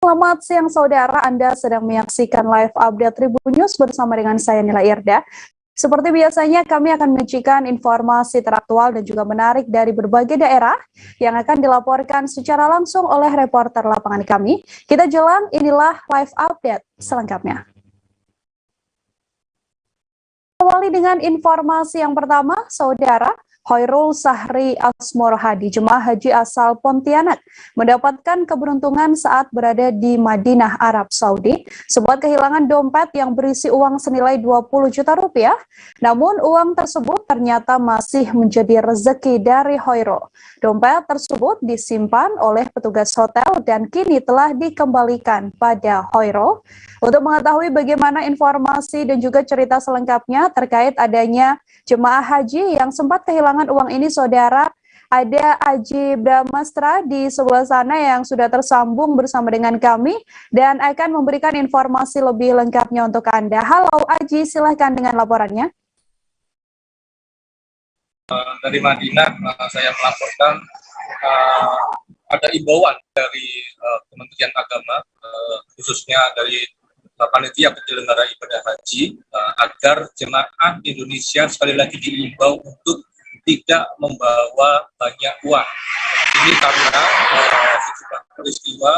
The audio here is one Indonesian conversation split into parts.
Selamat siang saudara, Anda sedang menyaksikan live update Tribun News bersama dengan saya Nila Irda. Seperti biasanya kami akan menyajikan informasi teraktual dan juga menarik dari berbagai daerah yang akan dilaporkan secara langsung oleh reporter lapangan kami. Kita jelang, inilah live update selengkapnya. Awali dengan informasi yang pertama, saudara. Hoirul Sahri Asmorohadi, jemaah haji asal Pontianak, mendapatkan keberuntungan saat berada di Madinah, Arab Saudi, sebab kehilangan dompet yang berisi uang senilai 20 juta rupiah. Namun uang tersebut ternyata masih menjadi rezeki dari Hoirul. Dompet tersebut disimpan oleh petugas hotel dan kini telah dikembalikan pada Hoirul. Untuk mengetahui bagaimana informasi dan juga cerita selengkapnya terkait adanya jemaah haji yang sempat kehilangan uang ini, saudara, ada Aji Bramastra di sebelah sana yang sudah tersambung bersama dengan kami dan akan memberikan informasi lebih lengkapnya untuk Anda. Halo Aji, silahkan dengan laporannya. Dari Madinah, saya melaporkan ada imbauan dari Kementerian Agama, khususnya dari panitia penyelenggara ibadah haji, agar jemaah Indonesia sekali lagi diimbau untuk tidak membawa banyak uang. Ini karena sejumlah peristiwa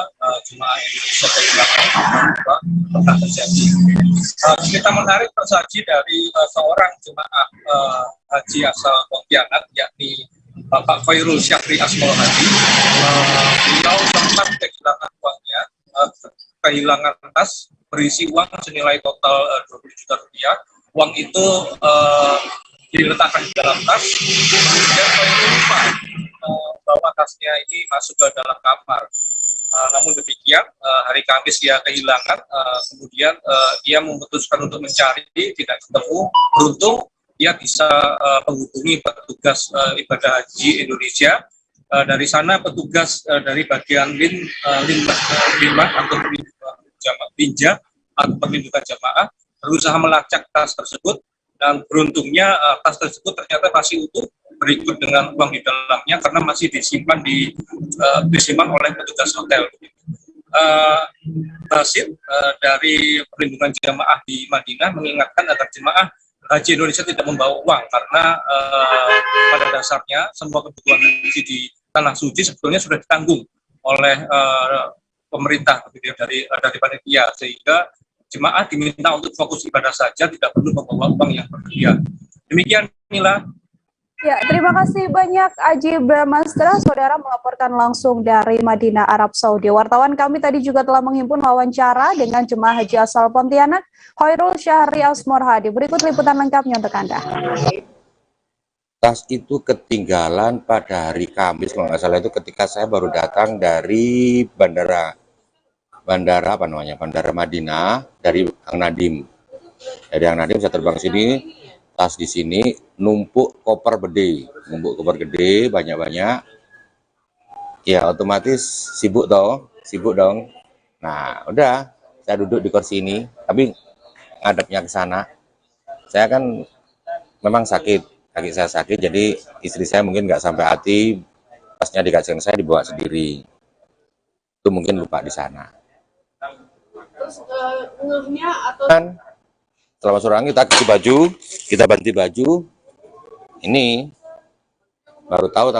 jemaah Indonesia kehilangan uang pernah terjadi. Kita menarik persaksi dari seorang jemaah haji asal Pontianak, yakni Bapak Hoirul Sahri Asmorohadi. Beliau sempat kehilangan uangnya, kehilangan tas berisi uang senilai total 20 juta rupiah. Uang itu diletakkan di dalam tas, kemudian Hoirul lupa bahwa tasnya ini masuk ke dalam kamar. Namun demikian, hari Kamis dia kehilangan, kemudian dia memutuskan untuk mencari, tidak ketemu. Beruntung dia bisa menghubungi petugas ibadah haji Indonesia. Dari sana petugas dari bagian linmas atau linja atau perlindungan jamaah berusaha melacak tas tersebut, dan beruntungnya tas tersebut ternyata masih utuh, berikut dengan uang di dalamnya karena masih disimpan oleh petugas hotel. Basit dari perlindungan jamaah di Madinah mengingatkan agar jemaah haji Indonesia tidak membawa uang karena pada dasarnya semua kebutuhan haji di tanah suci sebetulnya sudah ditanggung oleh pemerintah dari panitia, sehingga jemaah diminta untuk fokus ibadah saja, tidak perlu membawa uang yang berlebihan. Demikian, Mila. Ya, terima kasih banyak Aji Bramastra, saudara melaporkan langsung dari Madinah, Arab Saudi. Wartawan kami tadi juga telah menghimpun wawancara dengan jemaah haji asal Pontianak, Hoirul Sahri Asmorohadi. Berikut liputan lengkapnya untuk Anda. Tas itu ketinggalan pada hari Kamis, kalau nggak salah, itu ketika saya baru datang dari bandara Madinah, dari Ang Nadim. Dari Ang Nadim saya terbang sini, tas di sini, numpuk koper gede, banyak-banyak. Ya otomatis sibuk dong. Nah udah, saya duduk di kursi ini, tapi ngadepnya ke sana. Saya kan memang kaki saya sakit, jadi istri saya mungkin nggak sampai hati, tasnya dikasihkan saya, dibawa sendiri. Itu mungkin lupa di sana. Terus ngehnya atau selama sore kita ganti baju, ini baru tahu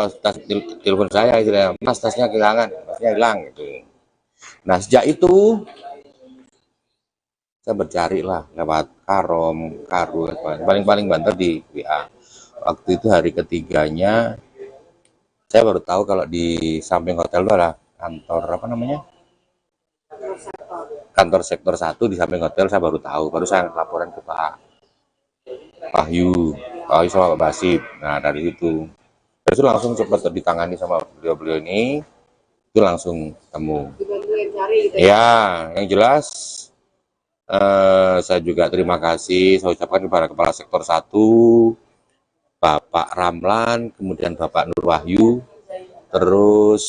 telepon saya, Mas tasnya hilang gitu. Nah sejak itu saya bercari lah lewat Karom, paling banter di WA. Waktu itu hari ketiganya saya baru tahu kalau di samping hotel itu ada kantor sektor 1 di samping hotel. Saya baru tahu, baru saya laporan ke Pak Wahyu sama Pak Basit. Nah dari itu langsung cepat ditangani sama beliau ini, itu langsung temu. Ya, yang jelas saya juga terima kasih saya ucapkan kepada Kepala Sektor 1, Bapak Ramlan, kemudian Bapak Nur Wahyu, terus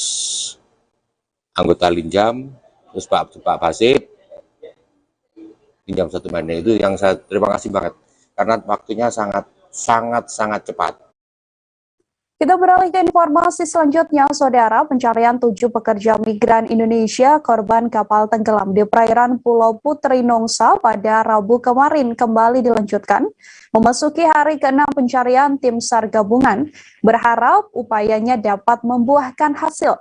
anggota Linjam, terus Pak Basit, Linjam 1 Madinah. Itu yang saya terima kasih banget karena waktunya sangat cepat. Kita beralih ke informasi selanjutnya, Saudara. Pencarian 7 pekerja migran Indonesia korban kapal tenggelam di perairan Pulau Putri Nongsa pada Rabu kemarin kembali dilanjutkan. Memasuki hari ke-6 pencarian, tim SAR gabungan berharap upayanya dapat membuahkan hasil.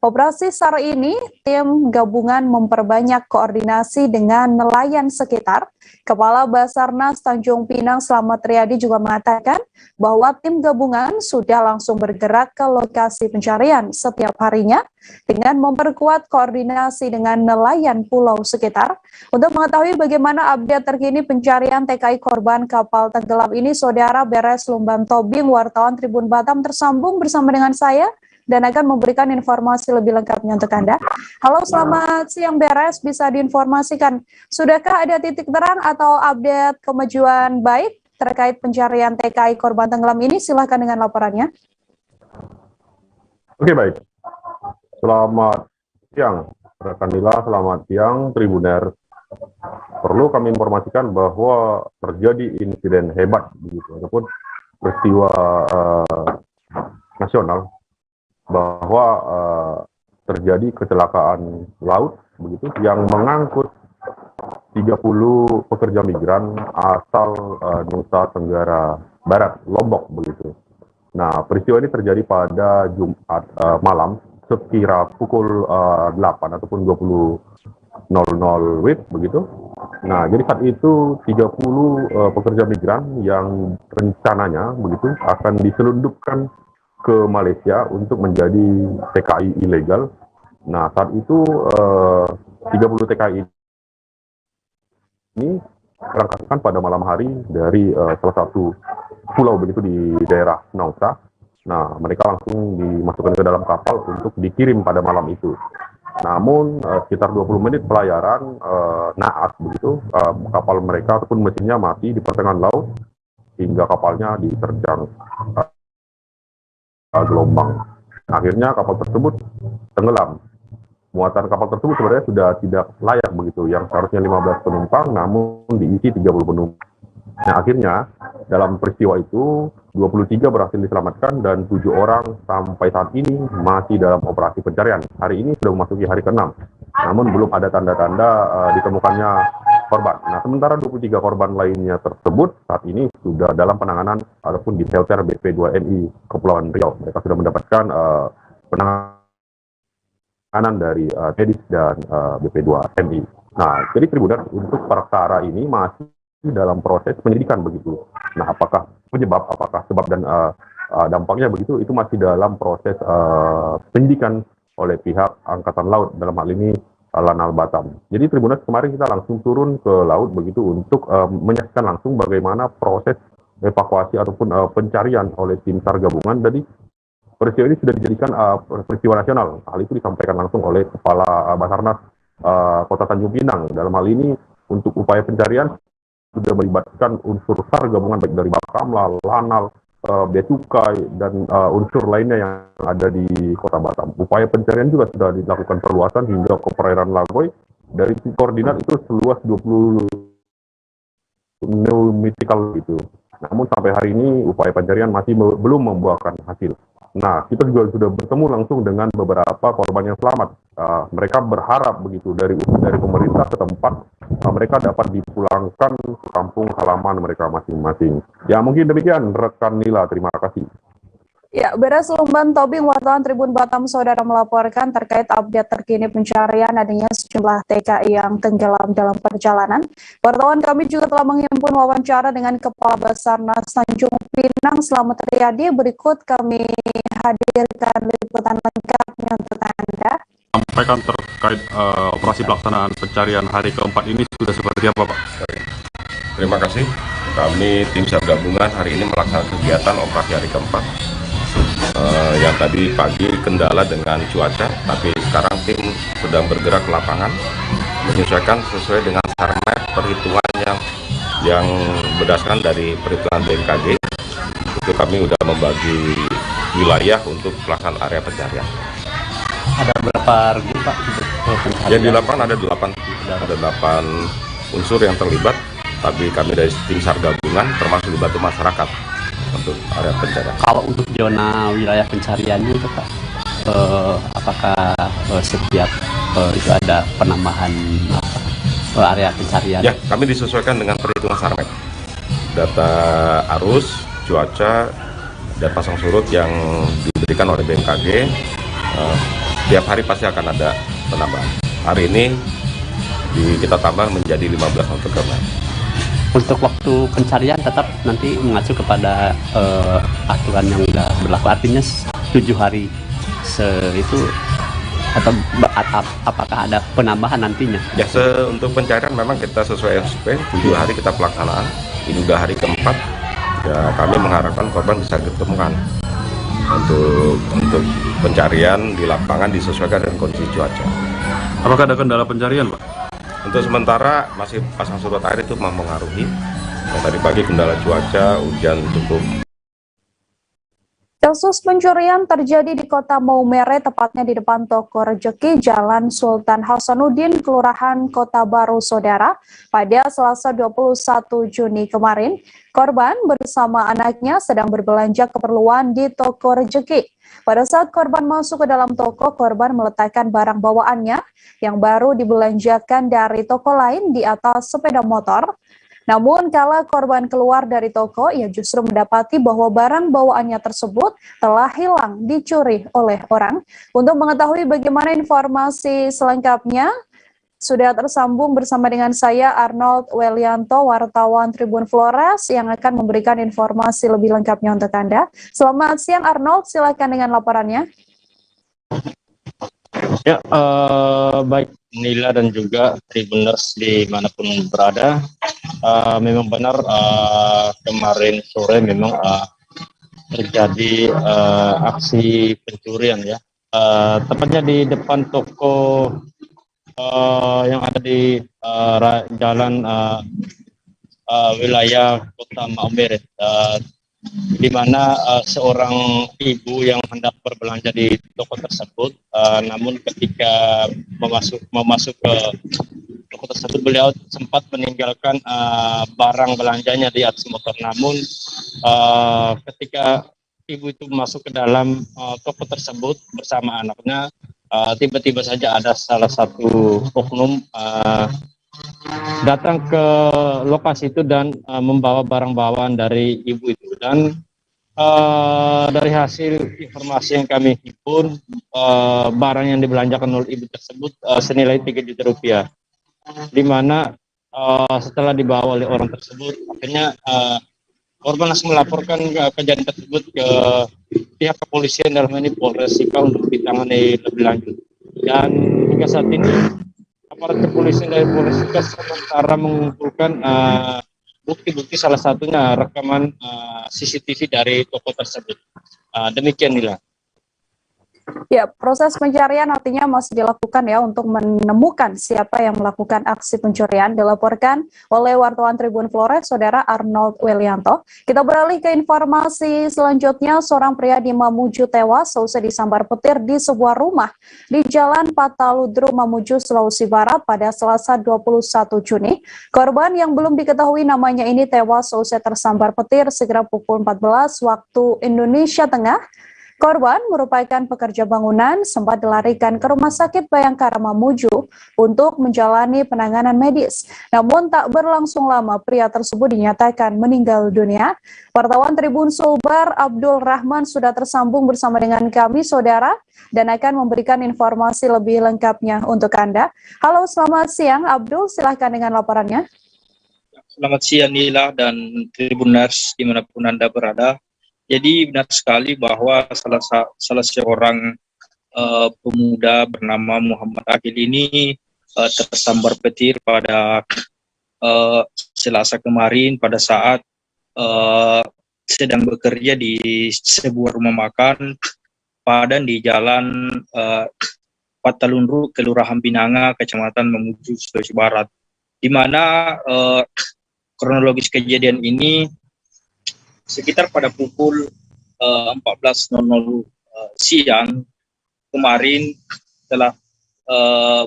Operasi SAR ini, tim gabungan memperbanyak koordinasi dengan nelayan sekitar. Kepala Basarnas Tanjung Pinang Slamet Riyadi juga mengatakan bahwa tim gabungan sudah langsung bergerak ke lokasi pencarian setiap harinya dengan memperkuat koordinasi dengan nelayan pulau sekitar. Untuk mengetahui bagaimana update terkini pencarian TKI korban kapal tenggelam ini, Saudara Beres Lumban Tobing, wartawan Tribun Batam tersambung bersama dengan saya dan akan memberikan informasi lebih lengkapnya untuk Anda. Halo, selamat siang Beres, bisa diinformasikan, sudahkah ada titik terang atau update kemajuan baik terkait pencarian TKI korban tenggelam ini? Silahkan dengan laporannya. Oke, baik. Selamat siang, rekan Nila, selamat siang, Tribuner. Perlu kami informasikan bahwa terjadi insiden hebat, begitu, ataupun peristiwa nasional, bahwa terjadi kecelakaan laut begitu yang mengangkut 30 pekerja migran asal Nusa Tenggara Barat, Lombok begitu. Nah, peristiwa ini terjadi pada Jumat malam sekira pukul 8 ataupun 20.00 WIB begitu. Nah, jadi saat itu 30 pekerja migran yang rencananya begitu akan diselundupkan ke Malaysia untuk menjadi TKI ilegal. Nah, saat itu 30 TKI ini berangkatkan pada malam hari dari salah satu pulau begitu di daerah Nongsa. Nah, mereka langsung dimasukkan ke dalam kapal untuk dikirim pada malam itu. Namun sekitar 20 menit pelayaran naas begitu, kapal mereka ataupun mesinnya mati di pertengahan laut hingga kapalnya diterjang gelombang. Akhirnya kapal tersebut tenggelam. Muatan kapal tersebut sebenarnya sudah tidak layak begitu, yang seharusnya 15 penumpang namun diisi 30 penumpang. Nah, akhirnya dalam peristiwa itu 23 berhasil diselamatkan dan 7 orang sampai saat ini masih dalam operasi pencarian. Hari ini sudah memasuki hari ke-6, namun belum ada tanda-tanda ditemukannya korban. Nah, sementara 23 korban lainnya tersebut saat ini sudah dalam penanganan ataupun di shelter BP2MI Kepulauan Riau. Mereka sudah mendapatkan penanganan dari medis dan BP2MI. Nah, jadi Tribuner, untuk perkara ini masih dalam proses penyidikan begitu. Nah, apakah penyebab, apakah sebab dan dampaknya begitu, itu masih dalam proses penyidikan oleh pihak Angkatan Laut, dalam hal ini Lanal Batam. Jadi Tribuners, kemarin kita langsung turun ke laut begitu untuk menyaksikan langsung bagaimana proses evakuasi ataupun pencarian oleh tim SAR gabungan. Jadi peristiwa ini sudah dijadikan peristiwa nasional. Hal itu disampaikan langsung oleh Kepala Basarnas Kota Tanjung Pinang. Dalam hal ini untuk upaya pencarian sudah melibatkan unsur SAR gabungan baik dari Bakamla, Lanal, Bea Cukai, dan unsur lainnya yang ada di Kota Batam. Upaya pencarian juga sudah dilakukan perluasan hingga ke perairan Lagoy. Dari koordinat itu seluas 20 nautical gitu. Namun sampai hari ini upaya pencarian masih belum membuahkan hasil. Nah, kita juga sudah bertemu langsung dengan beberapa korban yang selamat. Mereka berharap begitu dari pemerintah setempat mereka dapat dipulangkan ke kampung halaman mereka masing-masing. Ya, mungkin demikian rekan Nila, terima kasih. Ya, Beres Lumban Tobing, wartawan Tribun Batam, Saudara, melaporkan terkait update terkini pencarian adanya sejumlah TKI yang tenggelam dalam perjalanan. Wartawan kami juga telah menghimpun wawancara dengan Kepala Basarnas Tanjung Pinang Slamet Riyadi. Berikut kami hadirkan liputan lengkapnya untuk Anda. Sampaikan terkait operasi pelaksanaan pencarian hari keempat ini sudah seperti apa, Pak? Terima kasih. Kami tim SAR gabungan hari ini melaksanakan kegiatan operasi hari keempat. Yang tadi pagi kendala dengan cuaca, tapi sekarang tim sedang bergerak ke lapangan menyesuaikan sesuai dengan SAR map perhitungan yang berdasarkan dari perhitungan BMKG. Itu kami sudah membagi wilayah untuk pelaksanaan area pencarian. Ada berapa regu, Pak? Yang di lapangan ada 8 unsur yang terlibat, tapi kami dari tim SAR gabungan termasuk dibantu masyarakat untuk area pencarian. Kalau untuk zona wilayah pencariannya itu Pak, apakah setiap itu ada penambahan area pencarian? Ya, kami disesuaikan dengan perhitungan SARMED. Data arus, cuaca, dan pasang surut yang diberikan oleh BMKG, tiap hari pasti akan ada penambahan. Hari ini kita tambah menjadi 15 nautical mile. Untuk waktu pencarian tetap nanti mengacu kepada aturan yang sudah berlaku, artinya 7 hari itu atau apakah ada penambahan nantinya? Ya, untuk pencarian memang kita sesuai SOP, 7 hari kita pelaksanaan. Ini udah hari keempat. Ya, kami mengharapkan korban bisa ditemukan. Untuk pencarian di lapangan disesuaikan dengan kondisi cuaca. Apakah ada kendala pencarian, Pak? Untuk sementara masih pasang surut air itu mempengaruhi. Tadi pagi kendala cuaca, hujan cukup. Kasus pencurian terjadi di Kota Maumere, tepatnya di depan toko rejeki Jalan Sultan Hasanuddin, Kelurahan Kota Baru, Saudara, pada Selasa 21 Juni kemarin. Korban bersama anaknya sedang berbelanja keperluan di toko rejeki. Pada saat korban masuk ke dalam toko, korban meletakkan barang bawaannya yang baru dibelanjakan dari toko lain di atas sepeda motor. Namun kala korban keluar dari toko, ia justru mendapati bahwa barang bawaannya tersebut telah hilang, dicuri oleh orang. Untuk mengetahui bagaimana informasi selengkapnya, sudah tersambung bersama dengan saya Arnold Welianto, wartawan Tribun Flores, yang akan memberikan informasi lebih lengkapnya untuk Anda. Selamat siang Arnold, silakan dengan laporannya. Ya, baik Nila dan juga Tribuners dimanapun berada, memang benar kemarin sore memang terjadi aksi pencurian ya, tepatnya di depan toko yang ada di jalan wilayah Kota Maumere, di mana seorang ibu yang hendak berbelanja di toko tersebut, namun ketika memasuk ke toko tersebut, beliau sempat meninggalkan barang belanjanya di atas motor. Namun ketika ibu itu masuk ke dalam toko tersebut bersama anaknya, tiba-tiba saja ada salah satu oknum datang ke lokasi itu dan membawa barang bawaan dari ibu itu. Dan dari hasil informasi yang kami himpun, barang yang dibelanjakan oleh ibu tersebut senilai 3 juta rupiah, di mana setelah dibawa oleh orang tersebut, akhirnya korban langsung melaporkan kejadian tersebut ke pihak kepolisian, dalam ini Polres Sikau, untuk ditangani lebih lanjut. Dan hingga saat ini aparat kepolisian dari Polres Sikau sementara mengumpulkan bukti-bukti, salah satunya rekaman CCTV dari toko tersebut. Demikian Nila. Ya, proses pencarian artinya masih dilakukan ya untuk menemukan siapa yang melakukan aksi pencurian, dilaporkan oleh wartawan Tribun Flores, Saudara Arnold Welianto. Kita beralih ke informasi selanjutnya. Seorang pria di Mamuju tewas seusai disambar petir di sebuah rumah di Jalan Pataludru, Mamuju, Sulawesi Barat pada Selasa 21 Juni. Korban yang belum diketahui namanya ini tewas seusai tersambar petir sekitar pukul 14 waktu Indonesia Tengah. Korban merupakan pekerja bangunan, sempat dilarikan ke Rumah Sakit Bayangkara Mamuju untuk menjalani penanganan medis. Namun tak berlangsung lama, pria tersebut dinyatakan meninggal dunia. Wartawan Tribun Sulbar Abdul Rahman sudah tersambung bersama dengan kami, Saudara, dan akan memberikan informasi lebih lengkapnya untuk Anda. Halo, selamat siang Abdul, silahkan dengan laporannya. Selamat siang Nila dan Tribuners dimanapun Anda berada. Jadi benar sekali bahwa salah seorang pemuda bernama Muhammad Akil ini tersambar petir pada Selasa kemarin pada saat sedang bekerja di sebuah rumah makan Padan di Jalan Patalunru, Kelurahan Binanga, Kecamatan Mamuju, Sulawesi Barat, di mana kronologis kejadian ini sekitar pada pukul 14.00 siang kemarin, setelah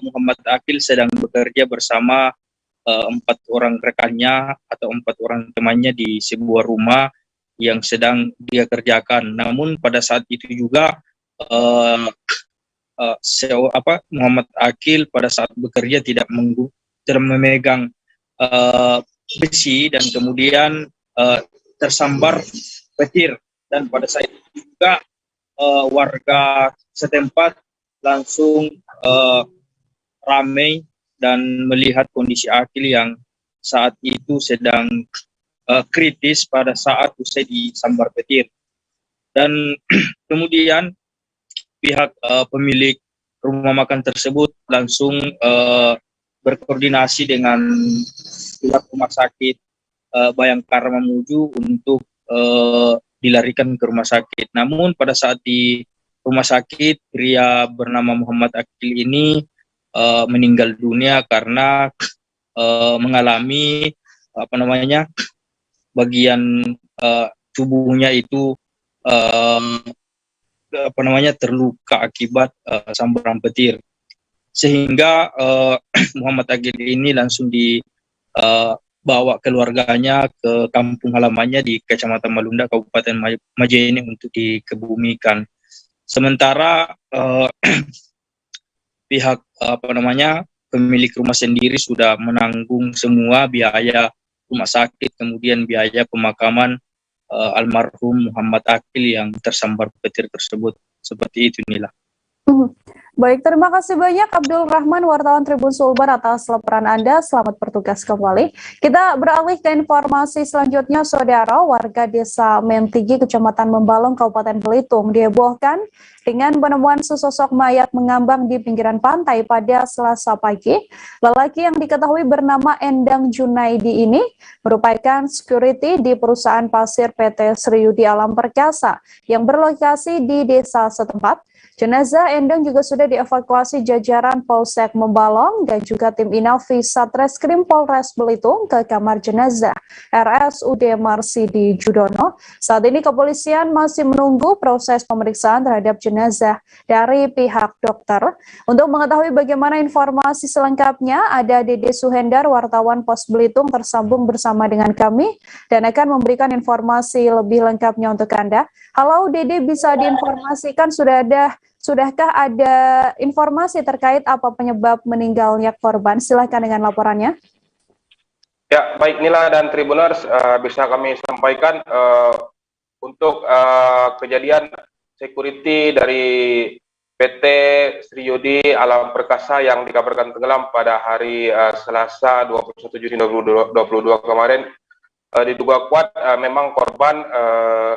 Muhammad Akil sedang bekerja bersama 4 orang rekannya atau 4 orang temannya di sebuah rumah yang sedang dia kerjakan. Namun pada saat itu juga Muhammad Akil pada saat bekerja tidak memegang besi dan kemudian tersambar petir, dan pada saat itu juga warga setempat langsung ramai dan melihat kondisi Akil yang saat itu sedang kritis pada saat usai disambar petir. Dan kemudian pihak pemilik rumah makan tersebut langsung berkoordinasi dengan pihak rumah sakit Bayangkara Mamuju untuk dilarikan ke rumah sakit. Namun pada saat di rumah sakit, pria bernama Muhammad Akil ini meninggal dunia karena mengalami bagian tubuhnya itu terluka akibat sambaran petir, sehingga Muhammad Akil ini langsung dibawa keluarganya ke kampung halamannya di Kecamatan Malunda, Kabupaten Majene untuk dikebumikan. Sementara pihak pemilik rumah sendiri sudah menanggung semua biaya rumah sakit, kemudian biaya pemakaman almarhum Muhammad Akil yang tersambar petir tersebut. Seperti itu, Nila. Baik, terima kasih banyak Abdul Rahman, wartawan Tribun Sulbar, atas laporan Anda. Selamat bertugas kembali. Kita beralih ke informasi selanjutnya, Saudara. Warga Desa Mentigi, Kecamatan Membalong, Kabupaten Belitung dihebohkan dengan penemuan sesosok mayat mengambang di pinggiran pantai pada Selasa pagi. Lelaki yang diketahui bernama Endang Junaidi ini merupakan security di perusahaan pasir PT Sriyudi Alam Perkasa yang berlokasi di desa setempat. Jenazah Endang juga sudah dievakuasi jajaran Polsek Membalong dan juga tim Inavi Satreskrim Polres Belitung ke kamar jenazah RSUD Marsidi Judono. Saat ini kepolisian masih menunggu proses pemeriksaan terhadap jenazah dari pihak dokter. Untuk mengetahui bagaimana informasi selengkapnya, ada Dede Suhendar, wartawan Pos Belitung, tersambung bersama dengan kami dan akan memberikan informasi lebih lengkapnya untuk Anda. Halo Dede, bisa diinformasikan sudahkah ada informasi terkait apa penyebab meninggalnya korban? Silakan dengan laporannya. Ya, baik Nila dan Tribuners, bisa kami sampaikan untuk kejadian security dari PT Sriyudi Alam Perkasa yang dikabarkan tenggelam pada hari Selasa 21 Juni 2022 kemarin. Diduga kuat memang korban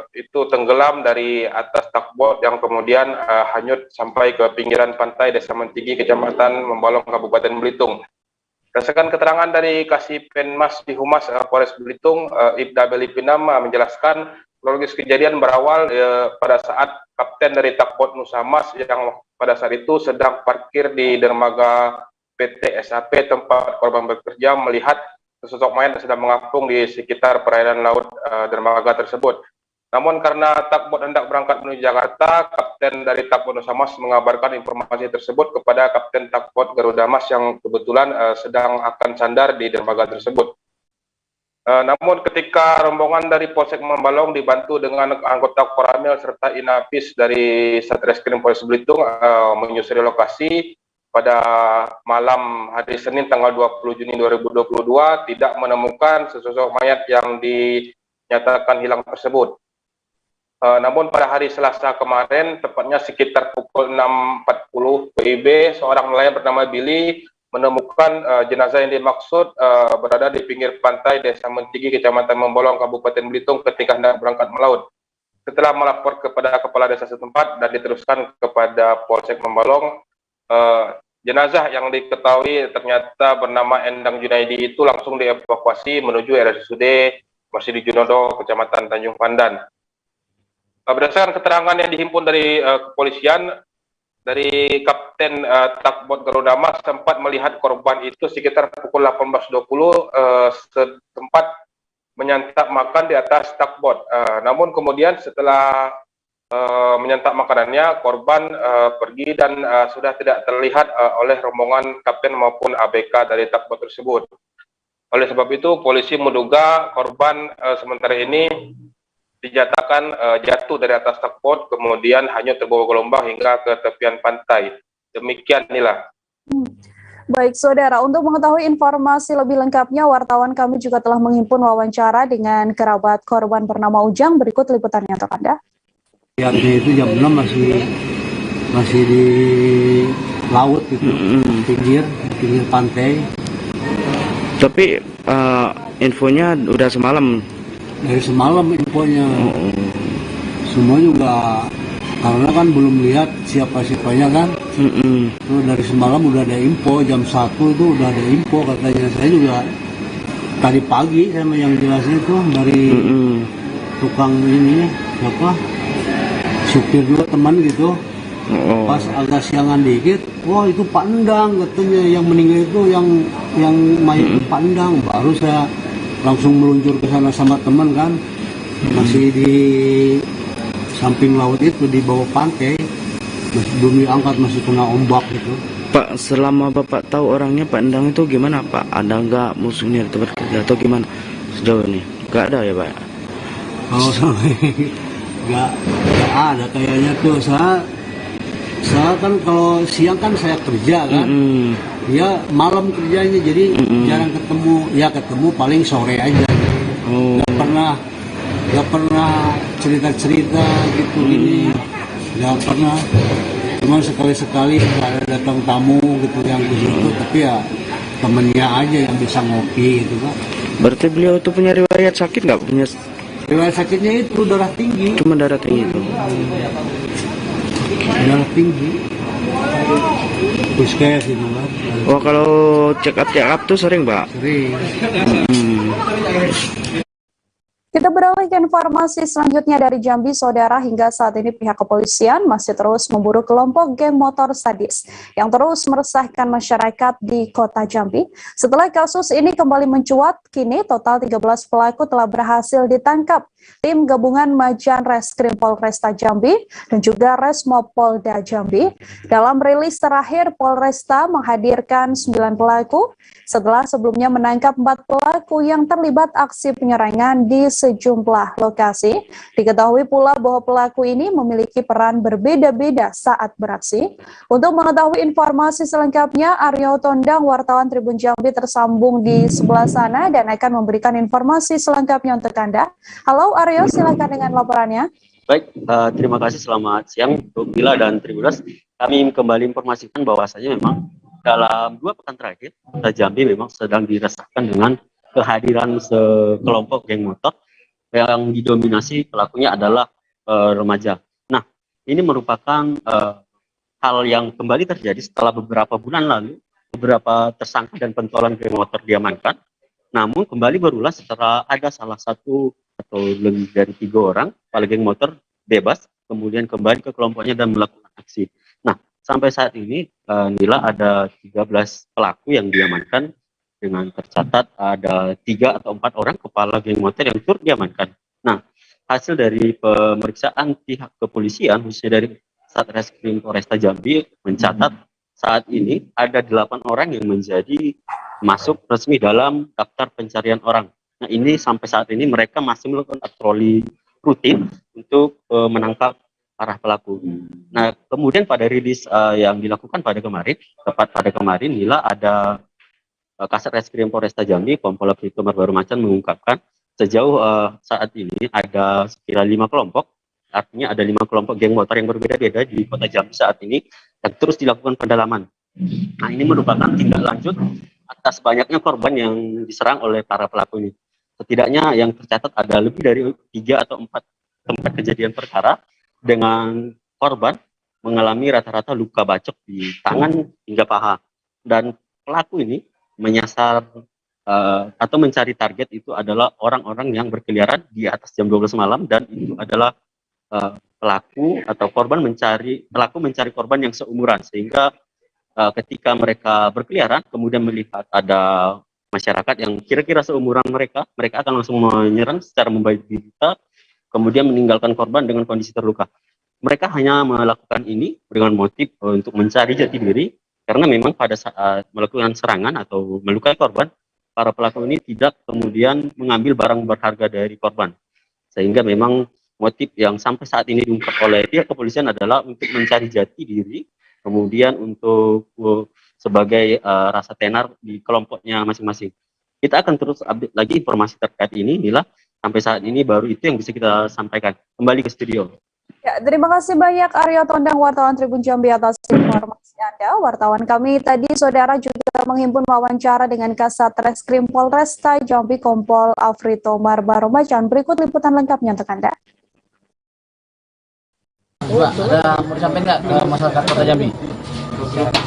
itu tenggelam dari atas takbot yang kemudian hanyut sampai ke pinggiran pantai Desa Mentigi, Kecamatan Membalong, Kabupaten Belitung. Berdasarkan keterangan dari Kasippenmas di Humas Polres Belitung, Ibda Belipinam menjelaskan kronologis kejadian berawal pada saat kapten dari takbot Nusa Mas yang pada saat itu sedang parkir di dermaga PT SAP tempat korban bekerja melihat sesosok mayat sedang mengapung di sekitar perairan laut dermaga tersebut. Namun karena takbot hendak berangkat menuju Jakarta, kapten dari takbot Nusa Mas mengabarkan informasi tersebut kepada kapten takbot Garuda Mas yang kebetulan sedang akan sandar di dermaga tersebut. Namun ketika rombongan dari Polsek Membalong dibantu dengan anggota Koramil serta Inapis dari Satreskrim Polres Belitung menyusuri lokasi, pada malam hari Senin tanggal 20 Juni 2022 tidak menemukan sesosok mayat yang dinyatakan hilang tersebut. Namun pada hari Selasa kemarin, tepatnya sekitar pukul 6.40 WIB, seorang nelayan bernama Billy menemukan jenazah yang dimaksud berada di pinggir pantai Desa Mentigi, Kecamatan Membalong, Kabupaten Belitung ketika hendak berangkat melaut. Setelah melapor kepada kepala desa setempat dan diteruskan kepada Polsek Membalong, jenazah yang diketahui ternyata bernama Endang Junaidi itu langsung dievakuasi menuju RSUD Marsidi Judono, Kecamatan Tanjung Pandan. Berdasarkan keterangan yang dihimpun dari kepolisian, dari Kapten Takbot Garuda Mas sempat melihat korban itu sekitar pukul 18.20 sempat menyantap makan di atas takbot. Namun kemudian setelah menyantap makanannya, korban pergi dan sudah tidak terlihat oleh rombongan kapten maupun ABK dari takbot tersebut. Oleh sebab itu, polisi menduga korban sementara ini dinyatakan jatuh dari atas tugboat, kemudian hanyut terbawa gelombang hingga ke tepian pantai. Demikian Nila. Baik, saudara, untuk mengetahui informasi lebih lengkapnya, wartawan kami juga telah menghimpun wawancara dengan kerabat korban bernama Ujang. Berikut liputannya untuk Anda. Lihatnya itu jam 6 masih di laut gitu, pinggir pantai. Tapi infonya udah semalam. Dari semalam infonya. Semua juga karena kan belum lihat siapa-siapanya kan. Tuh dari semalam udah ada info, jam 1 itu udah ada info katanya. Saya juga tadi pagi sama yang jelasnya tuh dari tukang ini siapa, supir juga teman gitu. Pas agak siangan dikit, wah itu Pak Endang katanya, yang meninggal itu yang mayat Pak Endang. Baru saya langsung meluncur ke sana sama teman kan, masih di samping laut itu di bawah pantai, masih belum diangkat, masih kena ombak gitu. Pak, selama Bapak tahu orangnya Pak Endang itu gimana Pak? Ada nggak musuhnya di tempat kerja atau gimana sejauh ini? Nggak ada ya Pak? Kalau sampai nggak ada kayaknya tuh. Saya kan kalau siang kan saya kerja kan, ya malam kerjanya, jadi jarang ketemu. Ya ketemu paling sore aja. Nggak pernah cerita gitu gini, nggak pernah. Cuma sekali-sekali ada datang tamu gitu yang di situ, tapi ya temennya aja yang bisa ngopi gitu kan. Berarti beliau itu punya riwayat sakit nggak? Punya riwayat sakitnya itu darah tinggi. Cuma darah tinggi itu. Darah tinggi. Puskes itu kan. Oh, kalau check up tuh sering Pak? Sering. Kita beralih ke informasi selanjutnya dari Jambi, saudara. Hingga saat ini pihak kepolisian masih terus memburu kelompok geng motor sadis yang terus meresahkan masyarakat di kota Jambi. Setelah kasus ini kembali mencuat, kini total 13 pelaku telah berhasil ditangkap tim gabungan Majan Reskrim Polresta Jambi dan juga Resmob Polda Jambi. Dalam rilis terakhir, Polresta menghadirkan 9 pelaku setelah sebelumnya menangkap 4 pelaku yang terlibat aksi penyerangan di sejumlah lokasi. Diketahui pula bahwa pelaku ini memiliki peran berbeda-beda saat beraksi. Untuk mengetahui informasi selengkapnya, Aryo Tondang, wartawan Tribun Jambi, tersambung di sebelah sana dan akan memberikan informasi selengkapnya untuk Anda. Halo Aryo, silakan dengan laporannya. Baik, terima kasih. Selamat siang untuk Bila dan Tribuners. Kami kembali informasikan bahwasanya memang dalam 2 pekan terakhir, kota Jambi memang sedang diresahkan dengan kehadiran sekelompok geng motor yang didominasi pelakunya adalah remaja. Nah, ini merupakan hal yang kembali terjadi setelah beberapa bulan lalu beberapa tersangka dan pentolan geng motor diamankan. Namun kembali berulang setelah ada salah satu atau lebih dari 3 orang kepala geng motor bebas, kemudian kembali ke kelompoknya dan melakukan aksi. Nah, sampai saat ini Nila ada 13 pelaku yang diamankan, dengan tercatat ada 3 atau 4 orang kepala geng motor yang turut diamankan. Nah, hasil dari pemeriksaan pihak kepolisian, khususnya dari Satreskrim Polresta Jambi, mencatat saat ini ada 8 orang yang menjadi masuk resmi dalam daftar pencarian orang. Nah, ini sampai saat ini mereka masih melakukan patroli rutin untuk menangkap para pelaku. Nah, kemudian pada rilis yang dilakukan pada kemarin, tepat pada kemarin, Nila ada Kasat Reskrim Polresta Jambi, Kompol Brigjen Baru Macan mengungkapkan sejauh saat ini ada sekira 5 kelompok, artinya ada 5 kelompok geng motor yang berbeda-beda di kota Jambi saat ini, dan terus dilakukan pendalaman. Nah, ini merupakan tindak lanjut atas banyaknya korban yang diserang oleh para pelaku ini. Setidaknya yang tercatat ada lebih dari 3 atau 4 tempat kejadian perkara dengan korban mengalami rata-rata luka bacok di tangan hingga paha. Dan pelaku ini menyasar atau mencari target itu adalah orang-orang yang berkeliaran di atas jam 12 malam, dan itu adalah pelaku mencari korban yang seumuran, sehingga ketika mereka berkeliaran kemudian melihat ada masyarakat yang kira-kira seumuran mereka akan langsung menyerang secara membabi buta, kemudian meninggalkan korban dengan kondisi terluka. Mereka hanya melakukan ini dengan motif untuk mencari jati diri, karena memang pada saat melakukan serangan atau melukai korban, para pelaku ini tidak kemudian mengambil barang berharga dari korban. Sehingga memang motif yang sampai saat ini diungkap oleh pihak kepolisian adalah untuk mencari jati diri, kemudian untuk sebagai rasa tenar di kelompoknya masing-masing. Kita akan terus update lagi informasi terkait ini, Nila. Sampai saat ini baru itu yang bisa kita sampaikan. Kembali ke studio. Ya, terima kasih banyak Aryo Tondang, wartawan Tribun Jambi atas informasi Anda. Wartawan kami tadi, saudara, juga menghimpun wawancara dengan Kasat Reskrim Polresta Jambi Kompol Afrito Marbaromacan. Berikut liputan lengkapnya untuk Anda. Pak, ada mau disampaikan nggak ke masyarakat Kota Jambi?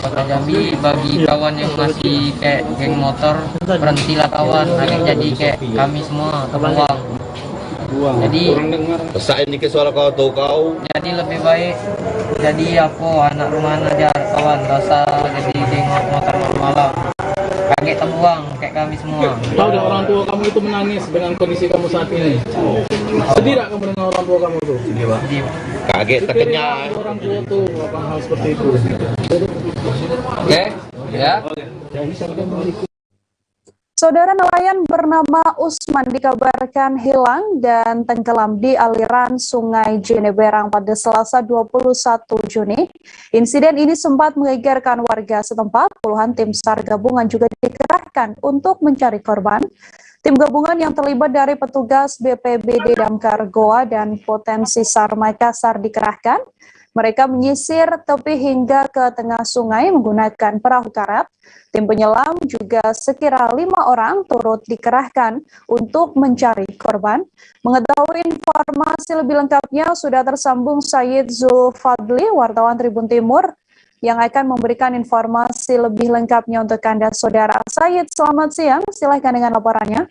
Kota Jambi, bagi kawan yang masih kayak geng motor, berhentilah kawan, agak jadi kayak kami semua terbuang. Jadi Pesan ini ke suara kau. jadi lebih baik jadi aku anak rumahan aja kawan, gak usah jadi geng motor malam. Kaget terbuang kayak kami semua. Tahu dah orang tua kamu itu menangis dengan kondisi kamu saat ini. Sedih tak kamu dengan orang tua kamu tuh? Sedih, Pak. Kaget terkenyang. Orang tua tuh apa hal seperti itu. Oke, ya. Saudara, nelayan bernama Usman dikabarkan hilang dan tenggelam di aliran Sungai Jeneberang pada Selasa 21 Juni. Insiden ini sempat menggegerkan warga setempat. Puluhan tim SAR gabungan juga dikerahkan untuk mencari korban. Tim gabungan yang terlibat dari petugas BPBD Damkar Goa dan Potensi SAR Makassar dikerahkan. Mereka menyisir tepi hingga ke tengah sungai menggunakan perahu karet. Tim penyelam juga sekira 5 orang turut dikerahkan untuk mencari korban. Mengetahui informasi lebih lengkapnya sudah tersambung Said Zulfadli, wartawan Tribun Timur, yang akan memberikan informasi lebih lengkapnya untuk Anda, saudara. Said, selamat siang. Silahkan dengan laporannya.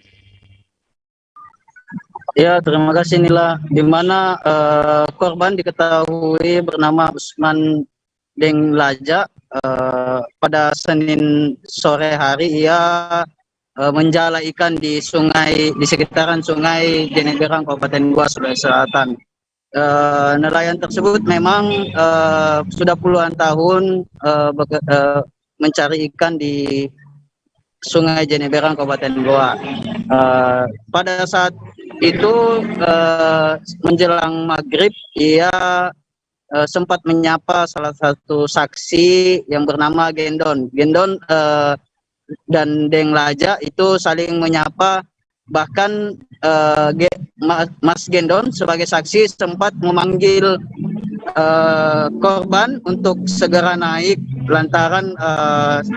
Ya, terima kasih Nila. Di mana korban diketahui bernama Usman Deng Laja. Pada Senin sore hari ia menjala ikan di sungai, di sekitaran Sungai Jeneberang, Kabupaten Goa, Sulawesi Selatan. Nelayan tersebut memang sudah puluhan tahun mencari ikan di Sungai Jeneberang, Kabupaten Goa. Pada saat itu menjelang maghrib ia sempat menyapa salah satu saksi yang bernama Gendon. Gendon dan Deng Laja itu saling menyapa, bahkan Mas Gendon sebagai saksi sempat memanggil korban untuk segera naik lantaran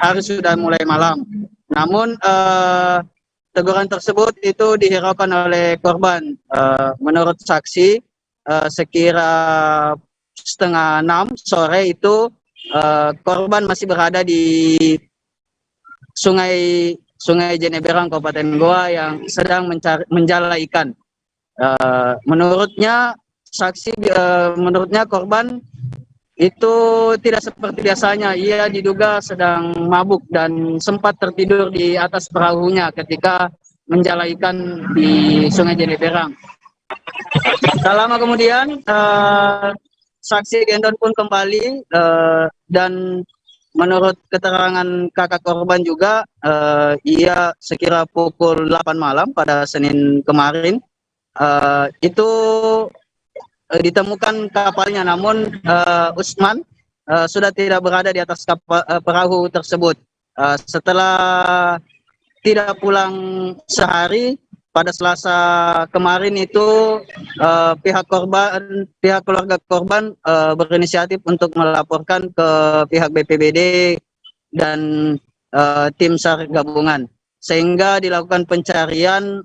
hari sudah mulai malam. Namun teguran tersebut itu dihiraukan oleh korban. Menurut saksi, sekira 5:30 sore itu korban masih berada di Sungai Jeneberang, Kabupaten Goa, yang sedang menjala ikan. Menurutnya korban itu tidak seperti biasanya. Ia diduga sedang mabuk dan sempat tertidur di atas perahunya ketika menjala ikan di Sungai Jeneberang. Tak lama kemudian saksi Gendon pun kembali dan menurut keterangan kakak korban juga ia sekira pukul 8 malam pada Senin kemarin itu ditemukan kapalnya, namun Usman sudah tidak berada di atas perahu tersebut. Setelah tidak pulang sehari, pada Selasa kemarin itu pihak keluarga korban berinisiatif untuk melaporkan ke pihak BPBD dan tim SAR gabungan, sehingga dilakukan pencarian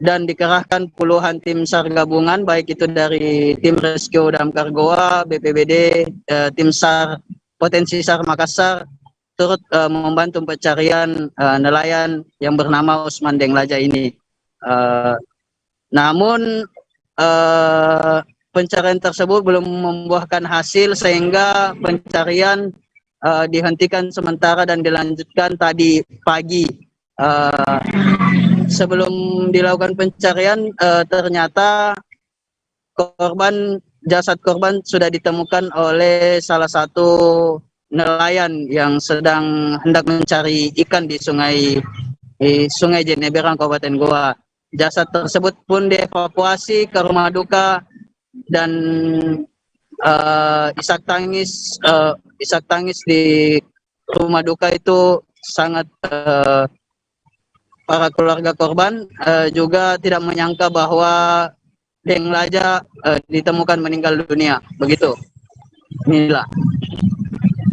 dan dikerahkan puluhan tim SAR gabungan, baik itu dari tim rescue Damkar Goa, BPBD, tim SAR Potensi SAR Makassar, turut membantu pencarian nelayan yang bernama Usman Deng Laja ini. Namun pencarian tersebut belum membuahkan hasil, sehingga pencarian dihentikan sementara dan dilanjutkan tadi pagi. Sebelum dilakukan pencarian, ternyata jasad korban sudah ditemukan oleh salah satu nelayan yang sedang hendak mencari ikan di Sungai Jeneberang, Kabupaten Goa. jasad tersebut pun dievakuasi ke rumah duka dan isak tangis di rumah duka itu sangat para keluarga korban juga tidak menyangka bahwa Deng Laja ditemukan meninggal dunia. Begitu. Inilah.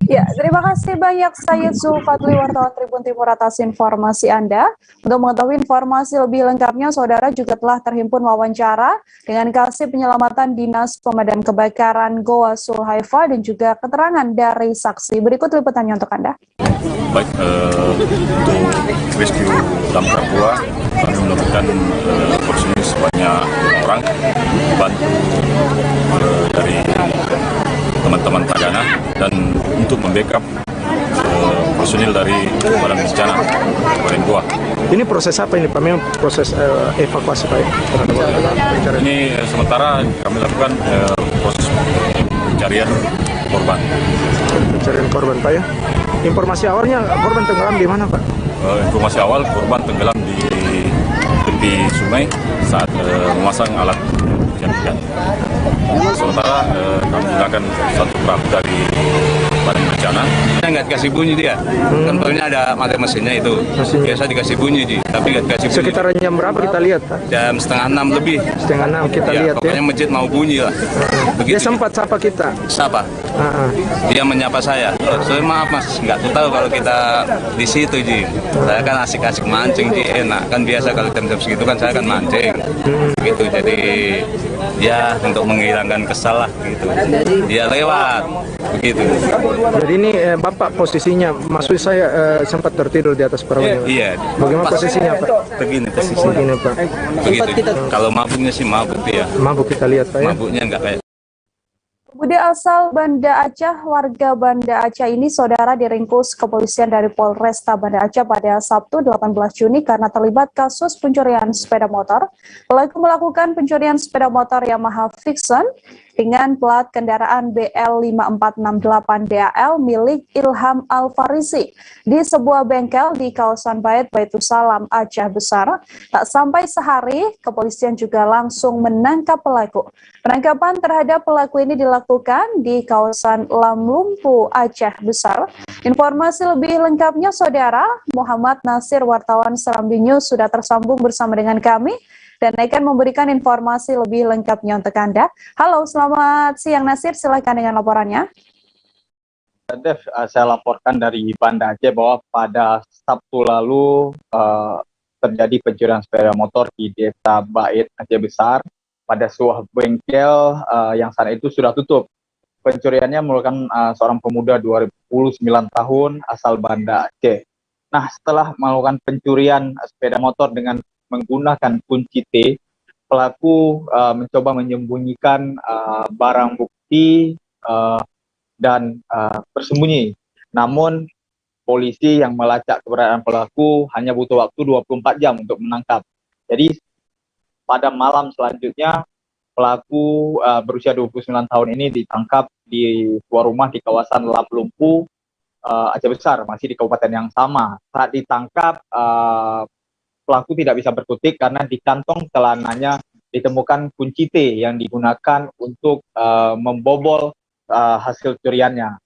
Ya, terima kasih banyak Sayyid Zulfadli, wartawan Tribun Timur atas informasi Anda. Untuk mengetahui informasi lebih lengkapnya, saudara juga telah terhimpun wawancara dengan Kasih Penyelamatan Dinas Pemadam Kebakaran Goa Sulhaifa dan juga keterangan dari saksi. Berikut liputannya untuk Anda. Baik, untuk rescue damkar Goa, kami melakukan personil sebanyak 5 orang, dibantu dari teman-teman Tagana dan untuk membackup personil dari Badan Bencana Kabupaten Goa. Ini proses apa ini Pak? Memang proses evakuasi Pak? Ini sementara kami lakukan proses pencarian korban. Pencarian korban Pak ya? Informasi awalnya korban tenggelam di mana Pak? Informasi awal korban tenggelam di tepi sungai saat memasang alat pencarian. Sementara kami gunakan satu perahu dari Badan Bencana. Nggak dikasih bunyi dia, kan barunya ada mati mesinnya itu. Biasa dikasih bunyi sih, tapi nggak dikasih bunyi. Sekitaran jam berapa kita lihat Pak? Jam 5:30 lebih. 5:30 kita lihat ya. Pokoknya masjid mau bunyi lah. Dia sempat sapa kita. Sapa? Dia menyapa saya. Saya maaf mas, nggak tahu kalau kita di situ Ji. Saya kan asik-asik mancing Ji, enak. Kan biasa kalau jam-jam segitu kan saya kan mancing. Gitu, jadi ya untuk menghilangkan kesal lah gitu. Dia lewat, begitu. Jadi ini Bapak posisinya, maksud saya sempat tertidur di atas perahu. Iya. Bagaimana posisinya Pak? Begini posisinya. Begini Pak. Begitu. Kalau mabuknya sih mabuk dia. Mabuk kita lihat Pak ya. Mabuknya nggak kayak. Pemuda asal Banda Aceh, warga Banda Aceh ini saudara diringkus kepolisian dari Polresta Banda Aceh pada Sabtu 18 Juni karena terlibat kasus pencurian sepeda motor. Pelaku melakukan pencurian sepeda motor Yamaha Vixen dengan plat kendaraan BL5468DAL milik Ilham Al-Farisi di sebuah bengkel di kawasan Baitussalam, Aceh Besar. Tak sampai sehari, kepolisian juga langsung menangkap pelaku. Penangkapan terhadap pelaku ini dilakukan di kawasan Lamlumpu, Aceh Besar. Informasi lebih lengkapnya, Saudara Muhammad Nasir, wartawan Serambi News, sudah tersambung bersama dengan kami dan akan memberikan informasi lebih lengkapnya untuk Anda. Halo, selamat siang Nasir, silakan dengan laporannya. Dev, saya laporkan dari Banda Aceh bahwa pada Sabtu lalu terjadi pencurian sepeda motor di Desa Bait, Aceh Besar, pada sebuah bengkel yang saat itu sudah tutup. Pencuriannya merupakan seorang pemuda 29 tahun asal Banda Aceh. Nah, setelah melakukan pencurian sepeda motor dengan menggunakan kunci T, pelaku mencoba menyembunyikan barang bukti dan bersembunyi. Namun polisi yang melacak keberadaan pelaku hanya butuh waktu 24 jam untuk menangkap. Jadi pada malam selanjutnya pelaku berusia 29 tahun ini ditangkap di sebuah rumah di kawasan Lamlumpu, Aceh Besar, masih di kabupaten yang sama. Saat ditangkap pelaku tidak bisa berkutik karena di kantong celananya ditemukan kunci T yang digunakan untuk membobol hasil curiannya.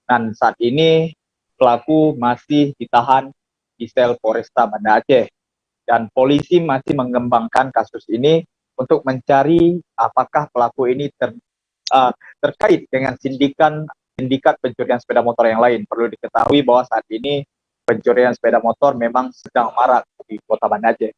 Dan saat ini pelaku masih ditahan di sel Polresta Banda Aceh. Dan polisi masih mengembangkan kasus ini untuk mencari apakah pelaku ini terkait dengan sindikat pencurian sepeda motor yang lain. Perlu diketahui bahwa saat ini pencurian sepeda motor memang sedang marak di Kota Banda Aceh.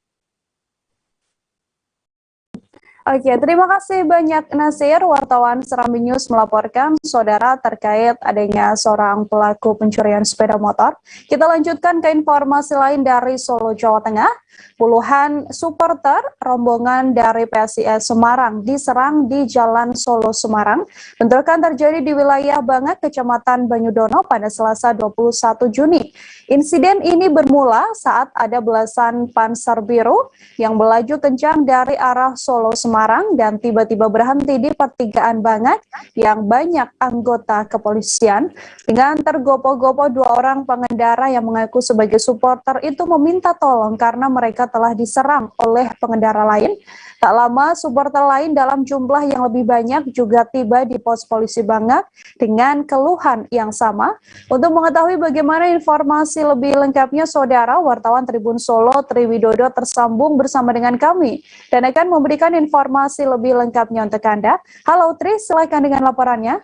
Oke, terima kasih banyak Nasir, wartawan Serambi News melaporkan saudara terkait adanya seorang pelaku pencurian sepeda motor. Kita lanjutkan ke informasi lain dari Solo, Jawa Tengah. Puluhan supporter rombongan dari PSIS Semarang diserang di Jalan Solo Semarang. Bentrokan terjadi di wilayah Bangat, Kecamatan Banyudono pada Selasa 21 Juni. Insiden ini bermula saat ada belasan Panser Biru yang melaju kencang dari arah Solo Semarang Semarang dan tiba-tiba berhenti di pertigaan Bangak yang banyak anggota kepolisian. Dengan tergopoh-gopoh, 2 orang pengendara yang mengaku sebagai supporter itu meminta tolong karena mereka telah diserang oleh pengendara lain. Tak lama, supporter lain dalam jumlah yang lebih banyak juga tiba di pos polisi Bangak dengan keluhan yang sama. Untuk mengetahui bagaimana informasi lebih lengkapnya, saudara wartawan Tribun Solo Triwidodo tersambung bersama dengan kami dan akan memberikan informasi lebih lengkapnya untuk Anda. Halo Tri, silakan dengan laporannya.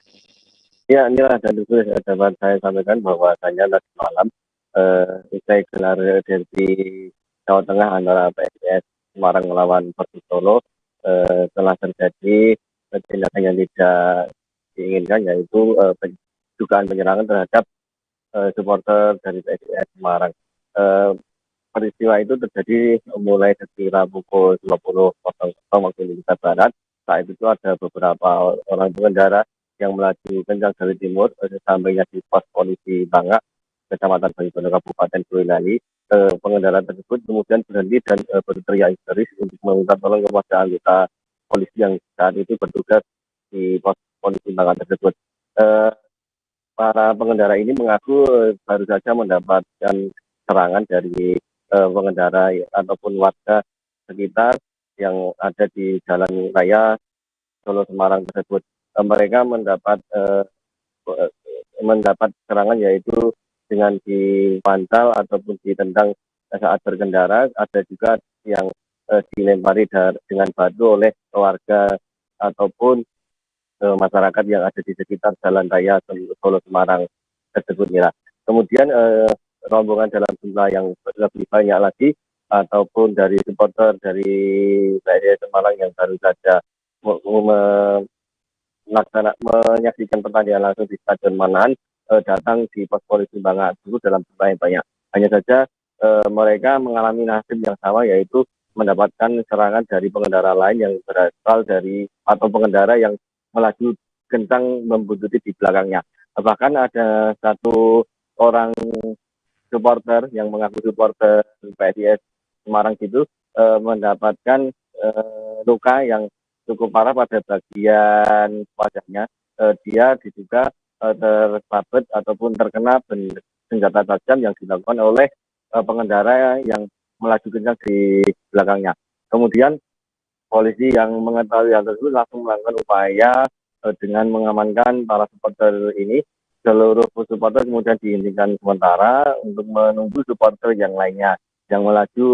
Ya, inilah dan itu dapat saya sampaikan bahwasanya tadi malam usai gelar derby Jawa Tengah antara PSIS Semarang melawan Persib Solo telah terjadi tindakan yang tidak diinginkan, yaitu dugaan penyerangan terhadap supporter dari PSIS Semarang. Peristiwa itu terjadi mulai sekira pukul 20.00 waktu Indonesia Barat. Saat itu ada beberapa orang pengendara yang melaju kencang dari timur sampainya di pos polisi Bangak, Kecamatan Banyuwangi, Kabupaten Boyolali. Pengendara tersebut kemudian berhenti dan berteriak histeris untuk meminta tolong kepada anggota polisi yang saat itu bertugas di pos polisi Bangak tersebut. Para pengendara ini mengaku baru saja mendapatkan serangan dari pengendara ataupun warga sekitar yang ada di jalan raya Solo Semarang tersebut. Mereka mendapat serangan yaitu dengan dipantal ataupun ditendang saat berkendara. Ada juga yang dilempari dengan batu oleh warga ataupun masyarakat yang ada di sekitar jalan raya Solo Semarang tersebut. Kemudian rombongan dalam jumlah yang lebih banyak lagi ataupun dari supporter dari PSIS Semarang yang baru saja menyaksikan pertandingan langsung di Stadion Manahan datang di pos polisi Bangak tersebut dalam jumlah yang banyak. Hanya saja mereka mengalami nasib yang sama, yaitu mendapatkan serangan dari pengendara lain yang berasal dari atau pengendara yang melaju kencang membuntuti di belakangnya. Bahkan ada satu orang supporter yang mengaku supporter PSIS Semarang itu mendapatkan luka yang cukup parah pada bagian wajahnya. Dia diduga tersabet ataupun terkena senjata tajam yang dilakukan oleh pengendara yang melaju kencang di belakangnya. Kemudian polisi yang mengetahui hal tersebut langsung melakukan upaya dengan mengamankan para supporter ini. Seluruh supporter kemudian dihentikan sementara untuk menunggu supporter yang lainnya yang melaju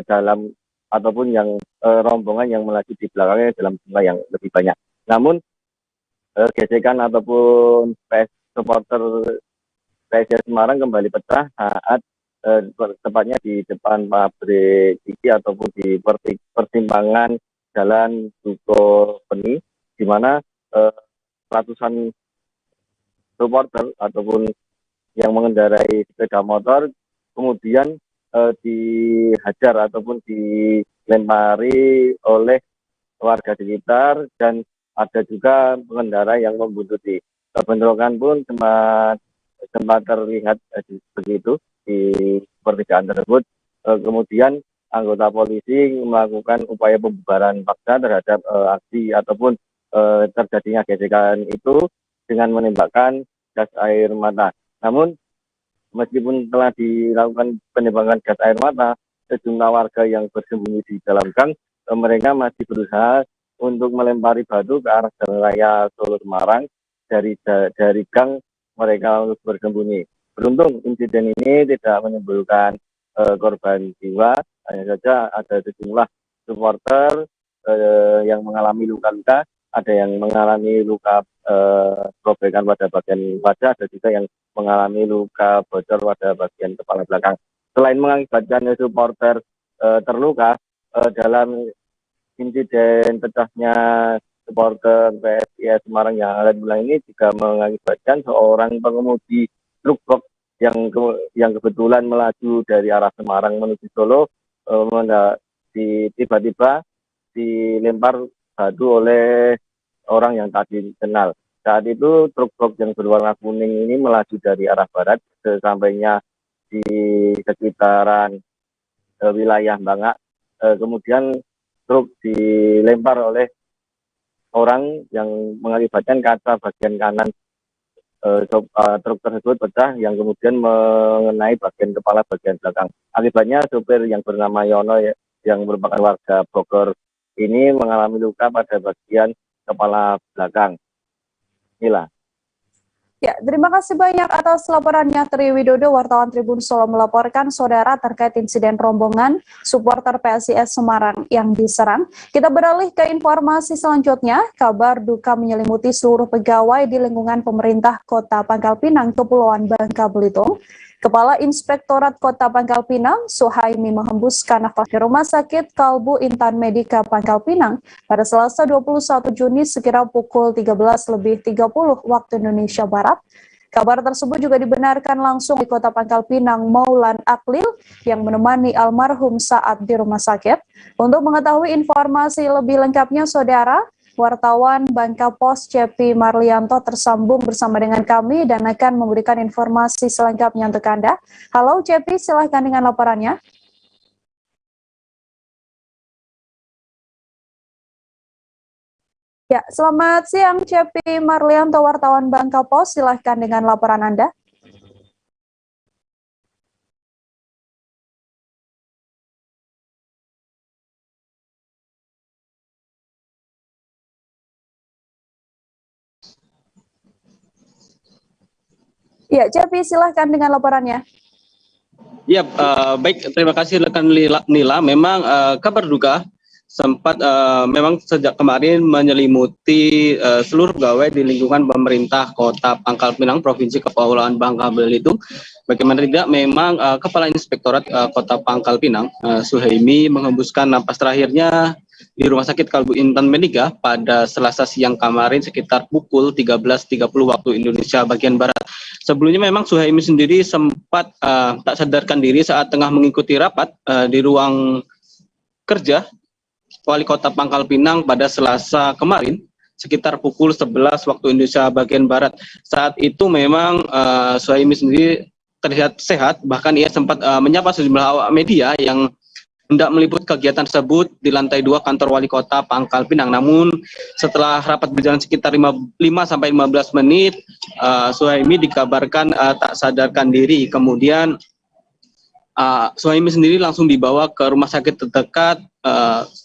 dalam ataupun yang rombongan yang melaju di belakangnya dalam jumlah yang lebih banyak. Namun gesekan ataupun supporter PSIS Semarang kembali pecah saat tepatnya di depan pabrik Ciki ataupun di persimpangan Jalan Duko Peni, di mana ratusan supporter ataupun yang mengendarai sepeda motor kemudian dihajar ataupun dilempari oleh warga sekitar, dan ada juga pengendara yang membuntuti. Bentrokan pun sempat terlihat begitu di pertigaan tersebut. Kemudian anggota polisi melakukan upaya pembubaran paksa terhadap aksi ataupun terjadinya gesekan itu dengan menembakkan gas air mata. Namun meskipun telah dilakukan penembakan gas air mata, sejumlah warga yang bersembunyi di dalam gang, mereka masih berusaha untuk melempari batu ke arah jalan raya Solo Semarang dari gang mereka untuk bersembunyi. Beruntung insiden ini tidak menimbulkan korban jiwa, hanya saja ada sejumlah supporter yang mengalami luka-luka, ada yang mengalami luka robekan pada bagian wajah, ada juga yang mengalami luka bocor pada bagian kepala belakang. Selain mengakibatkan supporter terluka, dalam insiden pecahnya supporter PSIS Semarang yang ada di bulan ini juga mengakibatkan seorang pengemudi truk box yang kebetulan melaju dari arah Semarang menuju Solo, tiba-tiba dilempar batu oleh orang yang tadi dikenal. Saat itu truk box yang berwarna kuning ini melaju dari arah barat, sesampainya di sekitaran wilayah Bangak. Kemudian truk dilempar oleh orang yang mengakibatkan kaca bagian kanan truk tersebut pecah yang kemudian mengenai bagian kepala bagian belakang. Akibatnya sopir yang bernama Yono yang merupakan warga Bogor ini mengalami luka pada bagian kepala belakang. Inilah. Ya, terima kasih banyak atas laporannya Tri Widodo, wartawan Tribun Solo melaporkan saudara terkait insiden rombongan supporter PSIS Semarang yang diserang. Kita beralih ke informasi selanjutnya, kabar duka menyelimuti seluruh pegawai di lingkungan pemerintah Kota Pangkal Pinang, Kepulauan Bangka Belitung. Kepala Inspektorat Kota Pangkal Pinang, Suhaimi menghembuskan nafas di Rumah Sakit Kalbu Intan Medika Pangkal Pinang pada Selasa 21 Juni sekira pukul 13.30 waktu Indonesia Barat. Kabar tersebut juga dibenarkan langsung di Kota Pangkal Pinang Maulan Aklil yang menemani almarhum saat di rumah sakit. Untuk mengetahui informasi lebih lengkapnya, saudara, wartawan Bangka Pos Cepi Marlianto tersambung bersama dengan kami dan akan memberikan informasi selengkapnya untuk Anda. Halo Cepi, silahkan dengan laporannya. Ya, selamat siang Cepi Marlianto, wartawan Bangka Pos, silahkan dengan laporan Anda. Ya, Cepi, silahkan dengan laporannya. Ya, baik. Terima kasih rekan Nila. Memang kabar duka sempat memang sejak kemarin menyelimuti seluruh pegawai di lingkungan pemerintah Kota Pangkal Pinang, Provinsi Kepulauan Bangka Belitung. Bagaimana tidak, memang Kepala Inspektorat Kota Pangkal Pinang, Suhaimi, menghembuskan napas terakhirnya di Rumah Sakit Kalbu Intan Medika pada Selasa siang kemarin sekitar pukul 13.30 waktu Indonesia bagian Barat. Sebelumnya memang Suhaimi sendiri sempat tak sadarkan diri saat tengah mengikuti rapat di ruang kerja Wali Kota Pangkal Pinang pada Selasa kemarin sekitar pukul 11 waktu Indonesia bagian Barat. Saat itu memang Suhaimi sendiri terlihat sehat, bahkan ia sempat menyapa sejumlah awak media yang hendak meliput kegiatan tersebut di lantai 2 kantor Wali Kota Pangkal Pinang. Namun setelah rapat berjalan sekitar 5-15 menit, Suhaimi dikabarkan tak sadarkan diri. Kemudian Suhaimi sendiri langsung dibawa ke rumah sakit terdekat.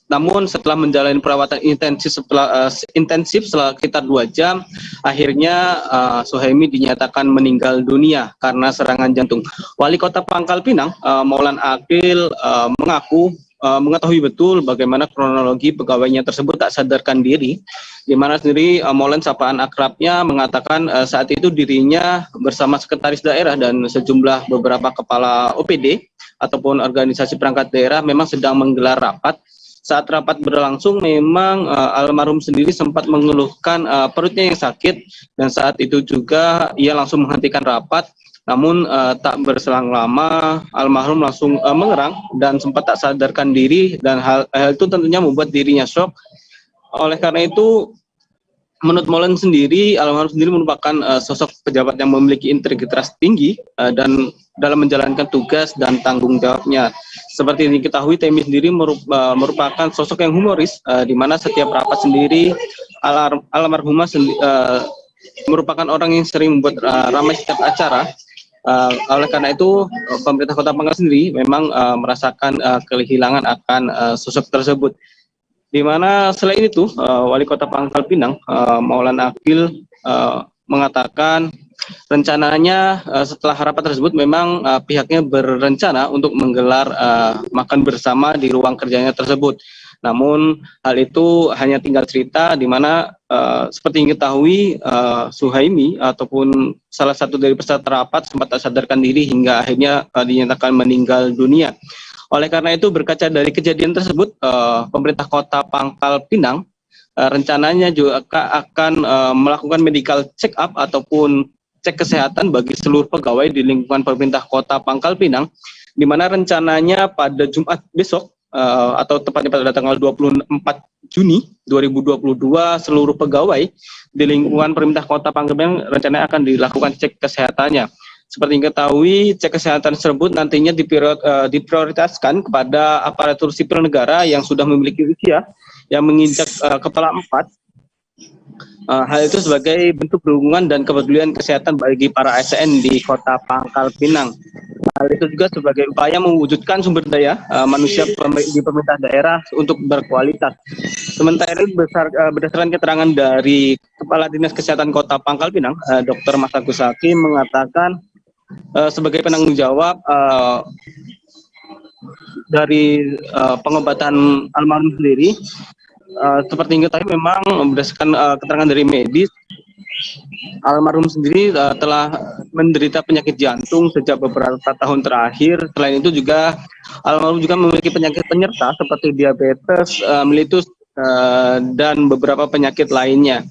Namun setelah menjalani perawatan intensif setelah sekitar 2 jam, akhirnya Suhaimi dinyatakan meninggal dunia karena serangan jantung. Wali Kota Pangkal Pinang, Maulan Akil, mengaku mengetahui betul bagaimana kronologi pegawainya tersebut tak sadarkan diri, di mana sendiri Maulan sapaan akrabnya mengatakan saat itu dirinya bersama sekretaris daerah dan sejumlah beberapa kepala OPD ataupun organisasi perangkat daerah memang sedang menggelar rapat. Saat rapat berlangsung memang almarhum sendiri sempat mengeluhkan perutnya yang sakit, dan saat itu juga ia langsung menghentikan rapat. Namun tak berselang lama almarhum langsung mengerang dan sempat tak sadarkan diri, dan hal itu tentunya membuat dirinya shock. Oleh karena itu, menurut Maulan sendiri, almarhum sendiri merupakan sosok pejabat yang memiliki integritas tinggi dan dalam menjalankan tugas dan tanggung jawabnya. Seperti yang diketahui, Temi sendiri merupakan sosok yang humoris, di mana setiap rapat sendiri almarhumah merupakan orang yang sering membuat ramai setiap acara. Oleh karena itu, pemerintah Kota Pangkal sendiri memang merasakan kehilangan akan sosok tersebut. Di mana selain itu, Wali Kota Pangkal Pinang, Maulan Akil, mengatakan rencananya setelah rapat tersebut memang pihaknya berencana untuk menggelar makan bersama di ruang kerjanya tersebut. Namun hal itu hanya tinggal cerita, di mana seperti yang diketahui Suhaimi ataupun salah satu dari peserta rapat sempat tak sadarkan diri hingga akhirnya dinyatakan meninggal dunia. Oleh karena itu, berkaca dari kejadian tersebut, pemerintah Kota Pangkal Pinang rencananya juga akan melakukan medical check up ataupun cek kesehatan bagi seluruh pegawai di lingkungan pemerintah Kota Pangkal Pinang, di mana rencananya pada Jumat besok atau tepatnya pada tanggal 24 Juni 2022 seluruh pegawai di lingkungan pemerintah Kota Pangkal Pinang rencananya akan dilakukan cek kesehatannya. Seperti diketahui, cek kesehatan tersebut nantinya diprioritaskan kepada aparatur sipil negara yang sudah memiliki usia yang menginjak kepala 4. Hal itu sebagai bentuk dukungan dan kepedulian kesehatan bagi para ASN di Kota Pangkal Pinang. Hal itu juga sebagai upaya mewujudkan sumber daya manusia di pemerintah daerah untuk berkualitas. Sementara itu berdasarkan keterangan dari Kepala Dinas Kesehatan Kota Pangkal Pinang, Dr. Mas Agus Hakim mengatakan sebagai penanggung jawab dari pengobatan almarhum sendiri, seperti diketahui memang berdasarkan keterangan dari medis, almarhum sendiri telah menderita penyakit jantung sejak beberapa tahun terakhir. Selain itu juga almarhum juga memiliki penyakit penyerta seperti diabetes, mellitus, dan beberapa penyakit lainnya.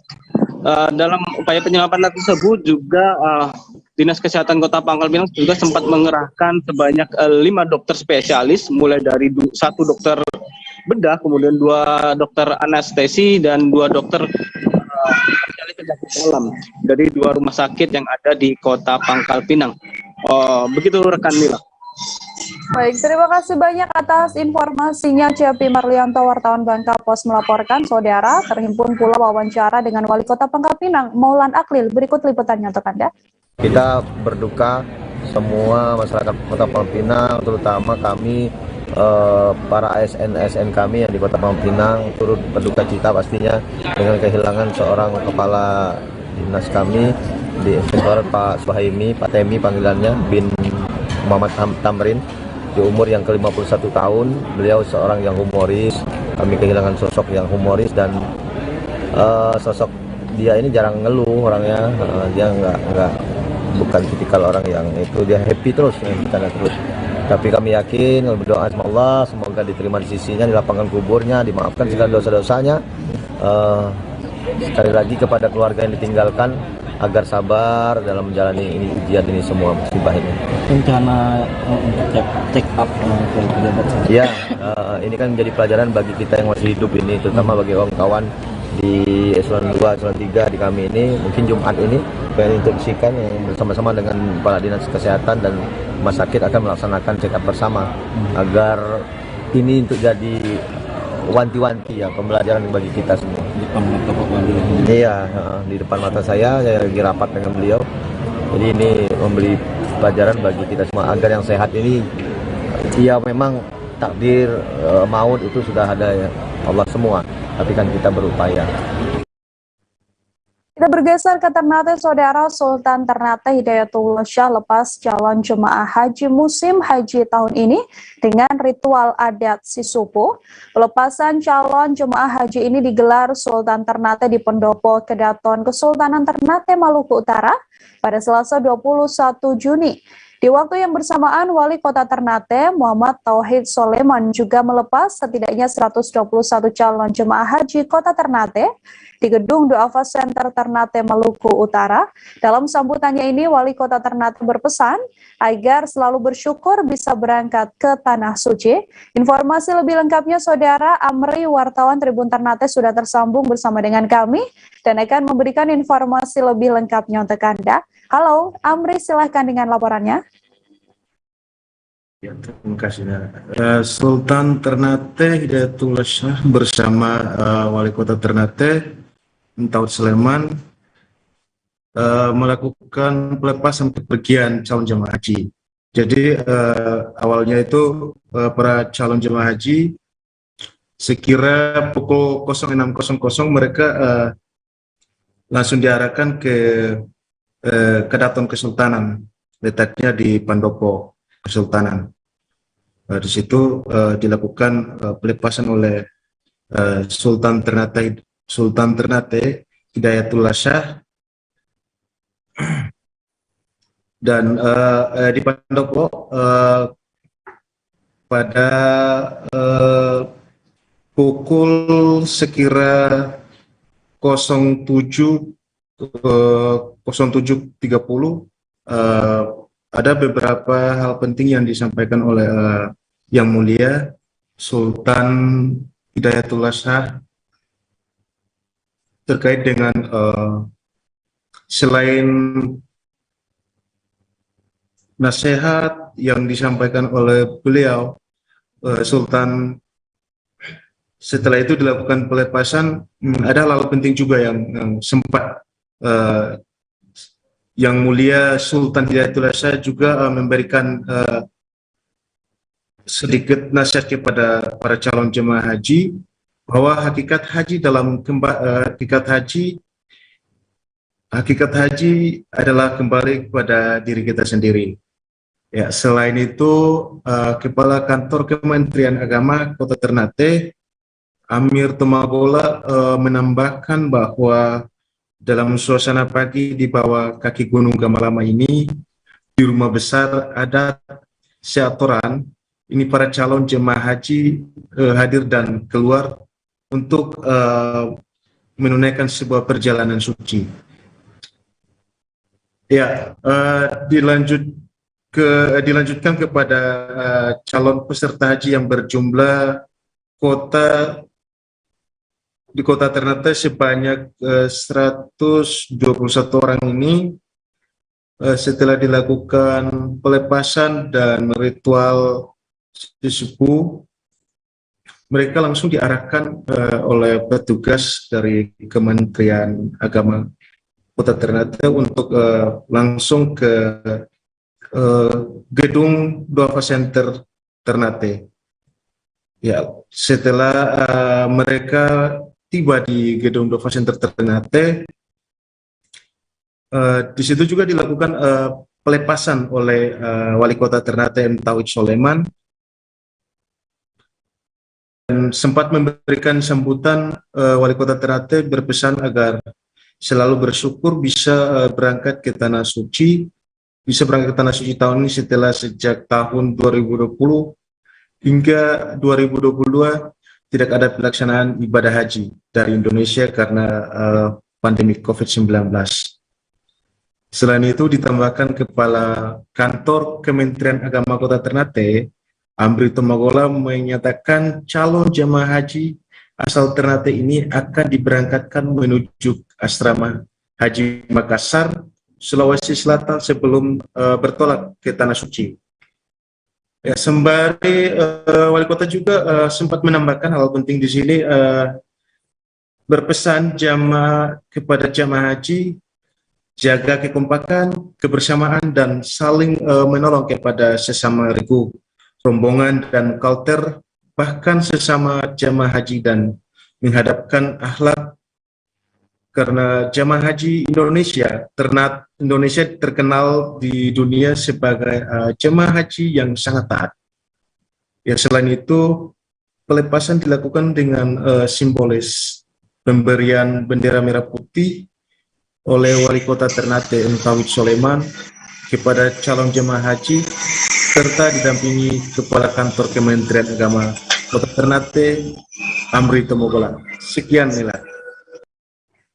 Dalam upaya penyelamatan tersebut juga Dinas Kesehatan Kota Pangkal Pinang juga sempat mengerahkan sebanyak 5 dokter spesialis, mulai dari 1 dokter bedah, kemudian 2 dokter anestesi, dan 2 dokter spesialis penyakit dalam dari 2 rumah sakit yang ada di Kota Pangkal Pinang. Begitu rekan Nila. Baik, terima kasih banyak atas informasinya Cepi Marlianto, wartawan Bangka Pos melaporkan. Saudara, terhimpun pula wawancara dengan Wali Kota Pangkal Pinang, Maulan Aklil. Berikut liputannya untuk Anda. Kita berduka semua masyarakat Kota Pangkal Pinang, terutama kami para ASN kami yang di Kota Pangkal Pinang turut berduka cita pastinya dengan kehilangan seorang kepala dinas kami di Inspektorat Pak Suhaimi, Pak Temi panggilannya, bin Muhammad Tamrin, di umur yang ke-51 tahun. Beliau seorang yang humoris, kami kehilangan sosok yang humoris, dan sosok dia ini jarang ngeluh orangnya, dia bukan tipikal orang yang itu, dia happy terus, terus. Tapi kami yakin, berdoa sama Allah, semoga diterima di sisinya, dilapangkan kuburnya, dimaafkan segala dosa-dosanya. Sekali lagi kepada keluarga yang ditinggalkan, agar sabar dalam menjalani ini, ujian ini semua, musibah ini. Rencana untuk check up ke pejabat. Ya, ini kan menjadi pelajaran bagi kita yang masih hidup ini, terutama bagi kawan-kawan di eselon 2, eselon 3 di kami ini. Mungkin Jumat ini pengen instruksikan yang bersama-sama dengan Kepala Dinas Kesehatan dan Rumah Sakit akan melaksanakan check up bersama, agar ini untuk jadi wanti-wanti ya, pembelajaran bagi kita semua. Di depan mata Pak Wali. Iya, di depan mata saya lagi rapat dengan beliau. Jadi ini memberi pelajaran bagi kita semua agar yang sehat ini, ya memang takdir maut itu sudah ada ya Allah semua, tapi kan kita berupaya. Kita bergeser ke Ternate, Saudara. Sultan Ternate Hidayatullah Syah lepas calon jemaah haji musim haji tahun ini dengan ritual adat Sisupu. Pelepasan calon jemaah haji ini digelar Sultan Ternate di Pendopo Kedaton Kesultanan Ternate, Maluku Utara pada Selasa 21 Juni. Di waktu yang bersamaan, Wali Kota Ternate Muhammad Tauhid Soleman juga melepas setidaknya 121 calon jemaah haji Kota Ternate di Gedung Duafa Center Ternate, Maluku Utara. Dalam sambutannya ini, Wali Kota Ternate berpesan agar selalu bersyukur bisa berangkat ke Tanah Suci. Informasi lebih lengkapnya, Saudara, Amri, wartawan Tribun Ternate sudah tersambung bersama dengan kami dan akan memberikan informasi lebih lengkapnya untuk Anda. Halo, Amri, silahkan dengan laporannya. Ya, terima kasih. Sultan Ternate Hidayatullah Syah bersama Wali Kota Ternate Tauhid Soleman melakukan pelepasan kepergian calon jemaah haji. Jadi awalnya itu para calon jemaah haji sekira pukul 06.00 mereka langsung diarahkan ke Kedaton Kesultanan, letaknya di Pendopo Kesultanan. Di situ dilakukan pelepasan oleh Sultan Ternate Hidayatullah Syah, dan di Pendopo pada pukul sekira 07.30 ada beberapa hal penting yang disampaikan oleh Yang Mulia Sultan Hidayatullah Syah terkait dengan selain nasihat yang disampaikan oleh beliau, Sultan. Setelah itu dilakukan pelepasan. Ada hal penting juga yang sempat Yang Mulia Sultan Hidayatullah Shah juga memberikan sedikit nasihat kepada para calon jemaah haji bahwa hakikat haji adalah kembali kepada diri kita sendiri. Ya, selain itu, Kepala Kantor Kementerian Agama Kota Ternate, Amir Tomagola, menambahkan bahwa dalam suasana pagi di bawah kaki Gunung Gamalama ini, di rumah besar adat Seatoran, ini para calon jemaah haji hadir dan keluar untuk menunaikan sebuah perjalanan suci. Ya, dilanjutkan kepada calon peserta haji yang berjumlah di Kota Ternate sebanyak 121 orang ini. Setelah dilakukan pelepasan dan ritual sesepuh, mereka langsung diarahkan oleh petugas dari Kementerian Agama Kota Ternate untuk langsung ke gedung Duafa Center Ternate. Ya, setelah mereka tiba di gedung Duafa Center Ternate, di situ juga dilakukan pelepasan oleh Wali Kota Ternate M. Tauhid Soleman, dan sempat memberikan sambutan. Wali Kota Ternate berpesan agar selalu bersyukur bisa berangkat ke Tanah Suci, tahun ini sejak tahun 2020 hingga 2022 tidak ada pelaksanaan ibadah haji dari Indonesia karena pandemi COVID-19. Selain itu, ditambahkan Kepala Kantor Kementerian Agama Kota Ternate, Amri Tomagola, menyatakan calon jemaah haji asal Ternate ini akan diberangkatkan menuju asrama Haji Makassar, Sulawesi Selatan sebelum bertolak ke Tanah Suci. Ya, sembari Wali Kota juga sempat menambahkan hal penting di sini, berpesan kepada jamaah haji, jaga kekompakan, kebersamaan, dan saling menolong kepada sesama regu, rombongan, dan kalter, bahkan sesama jamaah haji, dan menghadapkan akhlak, karena jamaah haji Indonesia terkenal di dunia sebagai jamaah haji yang sangat taat. Ya, selain itu, pelepasan dilakukan dengan simbolis pemberian bendera merah putih oleh Wali Kota Ternate M. Tauhid Soleman kepada calon jemaah haji, serta didampingi Kepala Kantor Kementerian Agama Kota Ternate, Amri Tomagola. Sekian, Nila.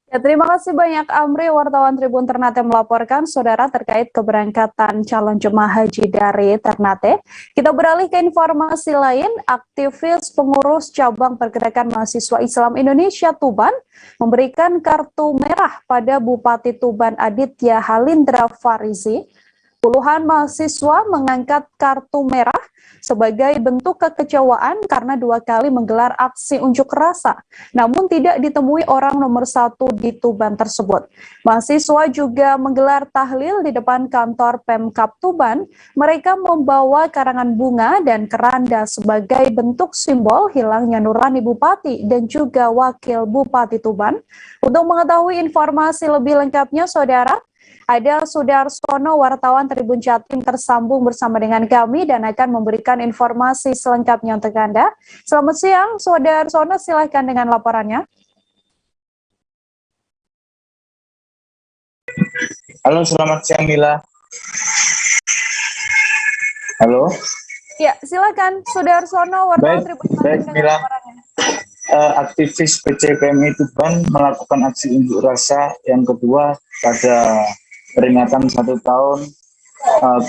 Ya, terima kasih banyak Amri. Wartawan Tribun Ternate melaporkan, saudara, terkait keberangkatan calon jemaah haji dari Ternate. Kita beralih ke informasi lain. Aktivis pengurus cabang Pergerakan Mahasiswa Islam Indonesia Tuban memberikan kartu merah pada Bupati Tuban Aditya Halindra Farizi. Puluhan mahasiswa mengangkat kartu merah sebagai bentuk kekecewaan karena 2 kali menggelar aksi unjuk rasa, namun tidak ditemui orang nomor 1 di Tuban tersebut. Mahasiswa juga menggelar tahlil di depan kantor Pemkab Tuban. Mereka membawa karangan bunga dan keranda sebagai bentuk simbol hilangnya nurani Bupati dan juga Wakil Bupati Tuban. Untuk mengetahui informasi lebih lengkapnya, saudara, ada Sudarsono, wartawan Tribun Jatim, tersambung bersama dengan kami dan akan memberikan informasi selengkapnya untuk Anda. Selamat siang, Sudarsono, silahkan dengan laporannya. Halo, selamat siang, Mila. Halo. Ya, silakan, Sudarsono, wartawan Tribun Jatim, dengan laporannya. Aktivis PCPMI Tuban melakukan aksi unjuk rasa yang kedua pada peringatan 1 tahun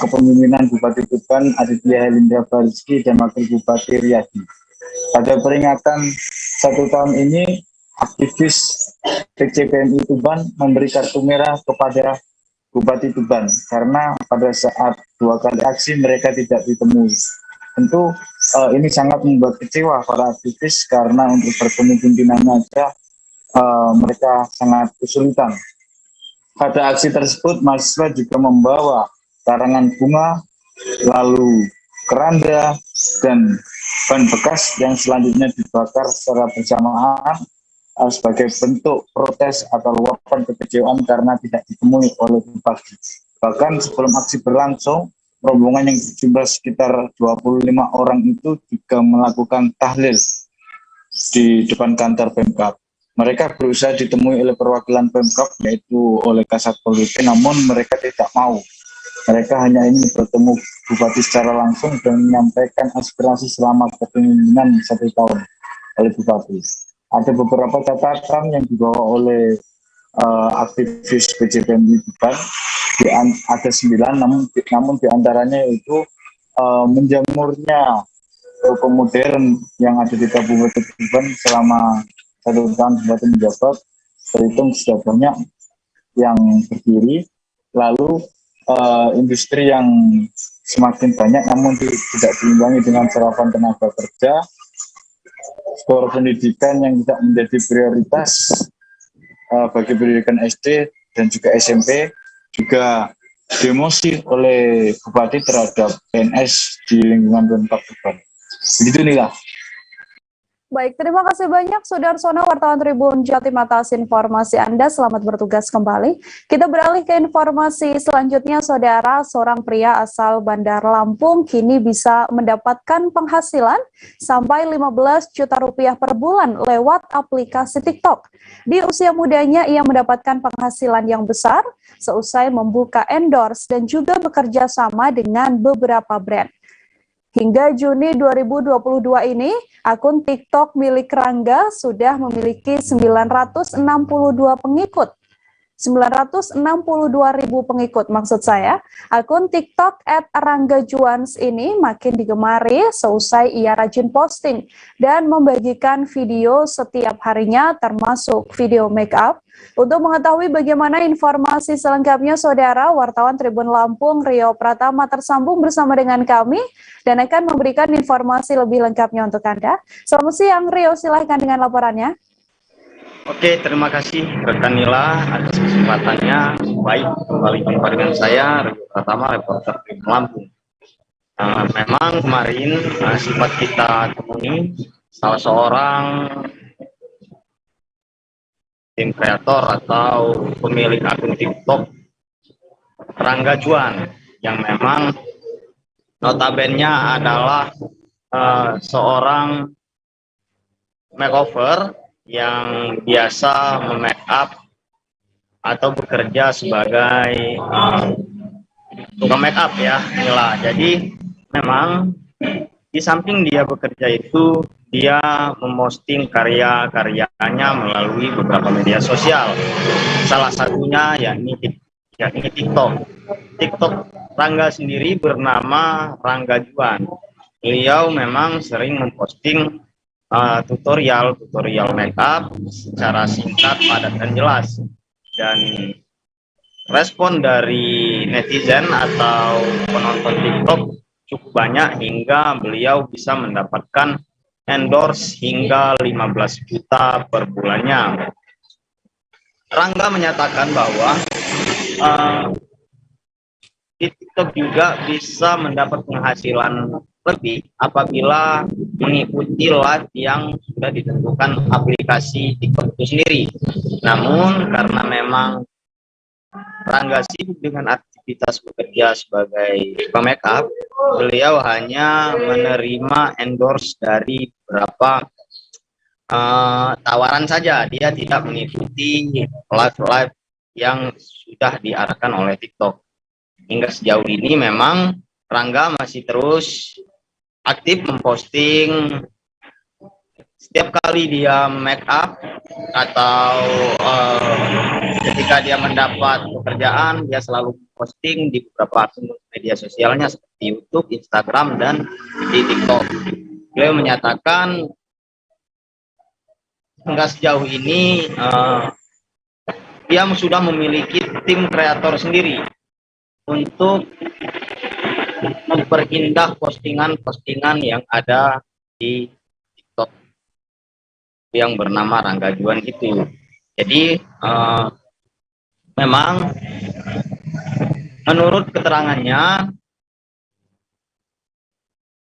kepemimpinan Bupati Tuban Aditya Halindra Farizi dan Wakil Bupati Riyadi. Pada peringatan 1 tahun ini, aktivis PCPMI Tuban memberi kartu merah kepada Bupati Tuban karena pada saat 2 kali aksi mereka tidak ditemui. Tentu ini sangat membuat kecewa para aktivis karena untuk bertemu pimpinannya aja mereka sangat kesulitan. Pada aksi tersebut mahasiswa juga membawa karangan bunga, lalu keranda, dan ban bekas yang selanjutnya dibakar secara bersamaan sebagai bentuk protes atau luapan kekecewaan karena tidak ditemui oleh bupati. Bahkan sebelum aksi berlangsung, rombongan yang berjumlah sekitar 25 orang itu juga melakukan tahlil di depan kantor Pemkab. Mereka berusaha ditemui oleh perwakilan Pemkab, yaitu oleh Kasatpol PP, namun mereka tidak mau. Mereka hanya ingin bertemu Bupati secara langsung dan menyampaikan aspirasi selama kepemimpinan 1 tahun oleh Bupati. Ada beberapa catatan yang dibawa oleh aktivis PJPMI Tuban, ada 9, namun diantaranya itu menjamurnya toko modern yang ada di Kabupaten Tuban selama 1 tahun Bupati menjabat, terhitung sudah banyak yang berdiri, lalu industri yang semakin banyak namun tidak diimbangi dengan serapan tenaga kerja, skor pendidikan yang tidak menjadi prioritas bagi pendidikan SD dan juga SMP, juga demosi oleh Bupati terhadap PNS di lingkungan Pemkab Tuban. Begitu nih lah. Baik, terima kasih banyak Sudarsono, wartawan Tribun Jatim atas informasi Anda. Selamat bertugas kembali. Kita beralih ke informasi selanjutnya, Saudara. Seorang pria asal Bandar Lampung kini bisa mendapatkan penghasilan sampai 15 juta rupiah per bulan lewat aplikasi TikTok. Di usia mudanya, ia mendapatkan penghasilan yang besar seusai membuka endorse dan juga bekerja sama dengan beberapa brand. Hingga Juni 2022 ini, akun TikTok milik Rangga sudah memiliki 962 pengikut. 962.000 pengikut maksud saya. Akun TikTok @ranggajuans ini makin digemari seusai ia rajin posting dan membagikan video setiap harinya termasuk video make up. Untuk mengetahui bagaimana informasi selengkapnya, Saudara, wartawan Tribun Lampung Rio Pratama tersambung bersama dengan kami dan akan memberikan informasi lebih lengkapnya untuk Anda. Selamat siang, Rio, silahkan dengan laporannya. Oke, terima kasih rekan Nila atas kesempatannya. Baik, kembali jumpa dengan saya, Rio Pratama, reporter Tribun Lampung. Memang kemarin sempat kita temui salah seorang tim kreator atau pemilik akun TikTok Rangga Juan, yang memang notabene adalah seorang makeover yang biasa memake up atau bekerja sebagai tukang make up ya, Nila. Jadi memang di samping dia bekerja itu, dia memposting karya-karyanya melalui beberapa media sosial. Salah satunya yakni TikTok. TikTok Rangga sendiri bernama Rangga Juan. Beliau memang sering memposting tutorial make up secara singkat, padat, dan jelas. Dan respon dari netizen atau penonton TikTok cukup banyak hingga beliau bisa mendapatkan endorse hingga 15 juta per bulannya. Rangga menyatakan bahwa di TikTok juga bisa mendapat penghasilan lebih apabila mengikuti live yang sudah ditentukan aplikasi TikTok itu sendiri. Namun karena memang Rangga sibuk dengan aktivitas bekerja sebagai pemakeup, beliau hanya menerima endorse dari beberapa tawaran saja. Dia tidak mengikuti live yang sudah diarahkan oleh TikTok. Hingga sejauh ini memang Rangga masih terus aktif memposting. Setiap kali dia make up atau ketika dia mendapat pekerjaan, dia selalu posting di beberapa akun media sosialnya seperti YouTube, Instagram, dan di TikTok. Beliau menyatakan hingga sejauh ini dia sudah memiliki tim kreator sendiri untuk memperindah postingan-postingan yang ada di TikTok yang bernama Rangga Juan itu. Jadi memang menurut keterangannya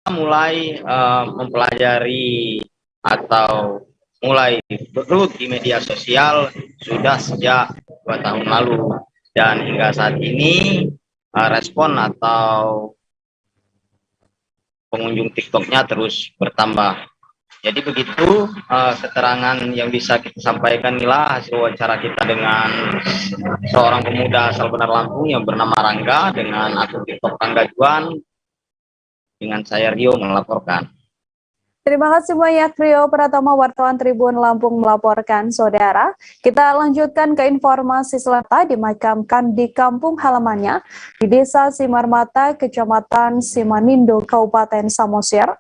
mulai mempelajari atau mulai bergelut di media sosial sudah sejak 2 tahun lalu, dan hingga saat ini respon atau pengunjung TikToknya terus bertambah. Jadi begitu keterangan yang bisa kita sampaikan, inilah hasil wawancara kita dengan seorang pemuda asal Benar Lampung yang bernama Rangga dengan akun TikTok Rangga Juan. Dengan saya Rio melaporkan. Terima kasih banyak Rio Pratama, wartawan Tribun Lampung melaporkan. Saudara, kita lanjutkan ke informasi selanjutnya. Dimakamkan di kampung halamannya di Desa Simarmata, Kecamatan Simanindo, Kabupaten Samosir.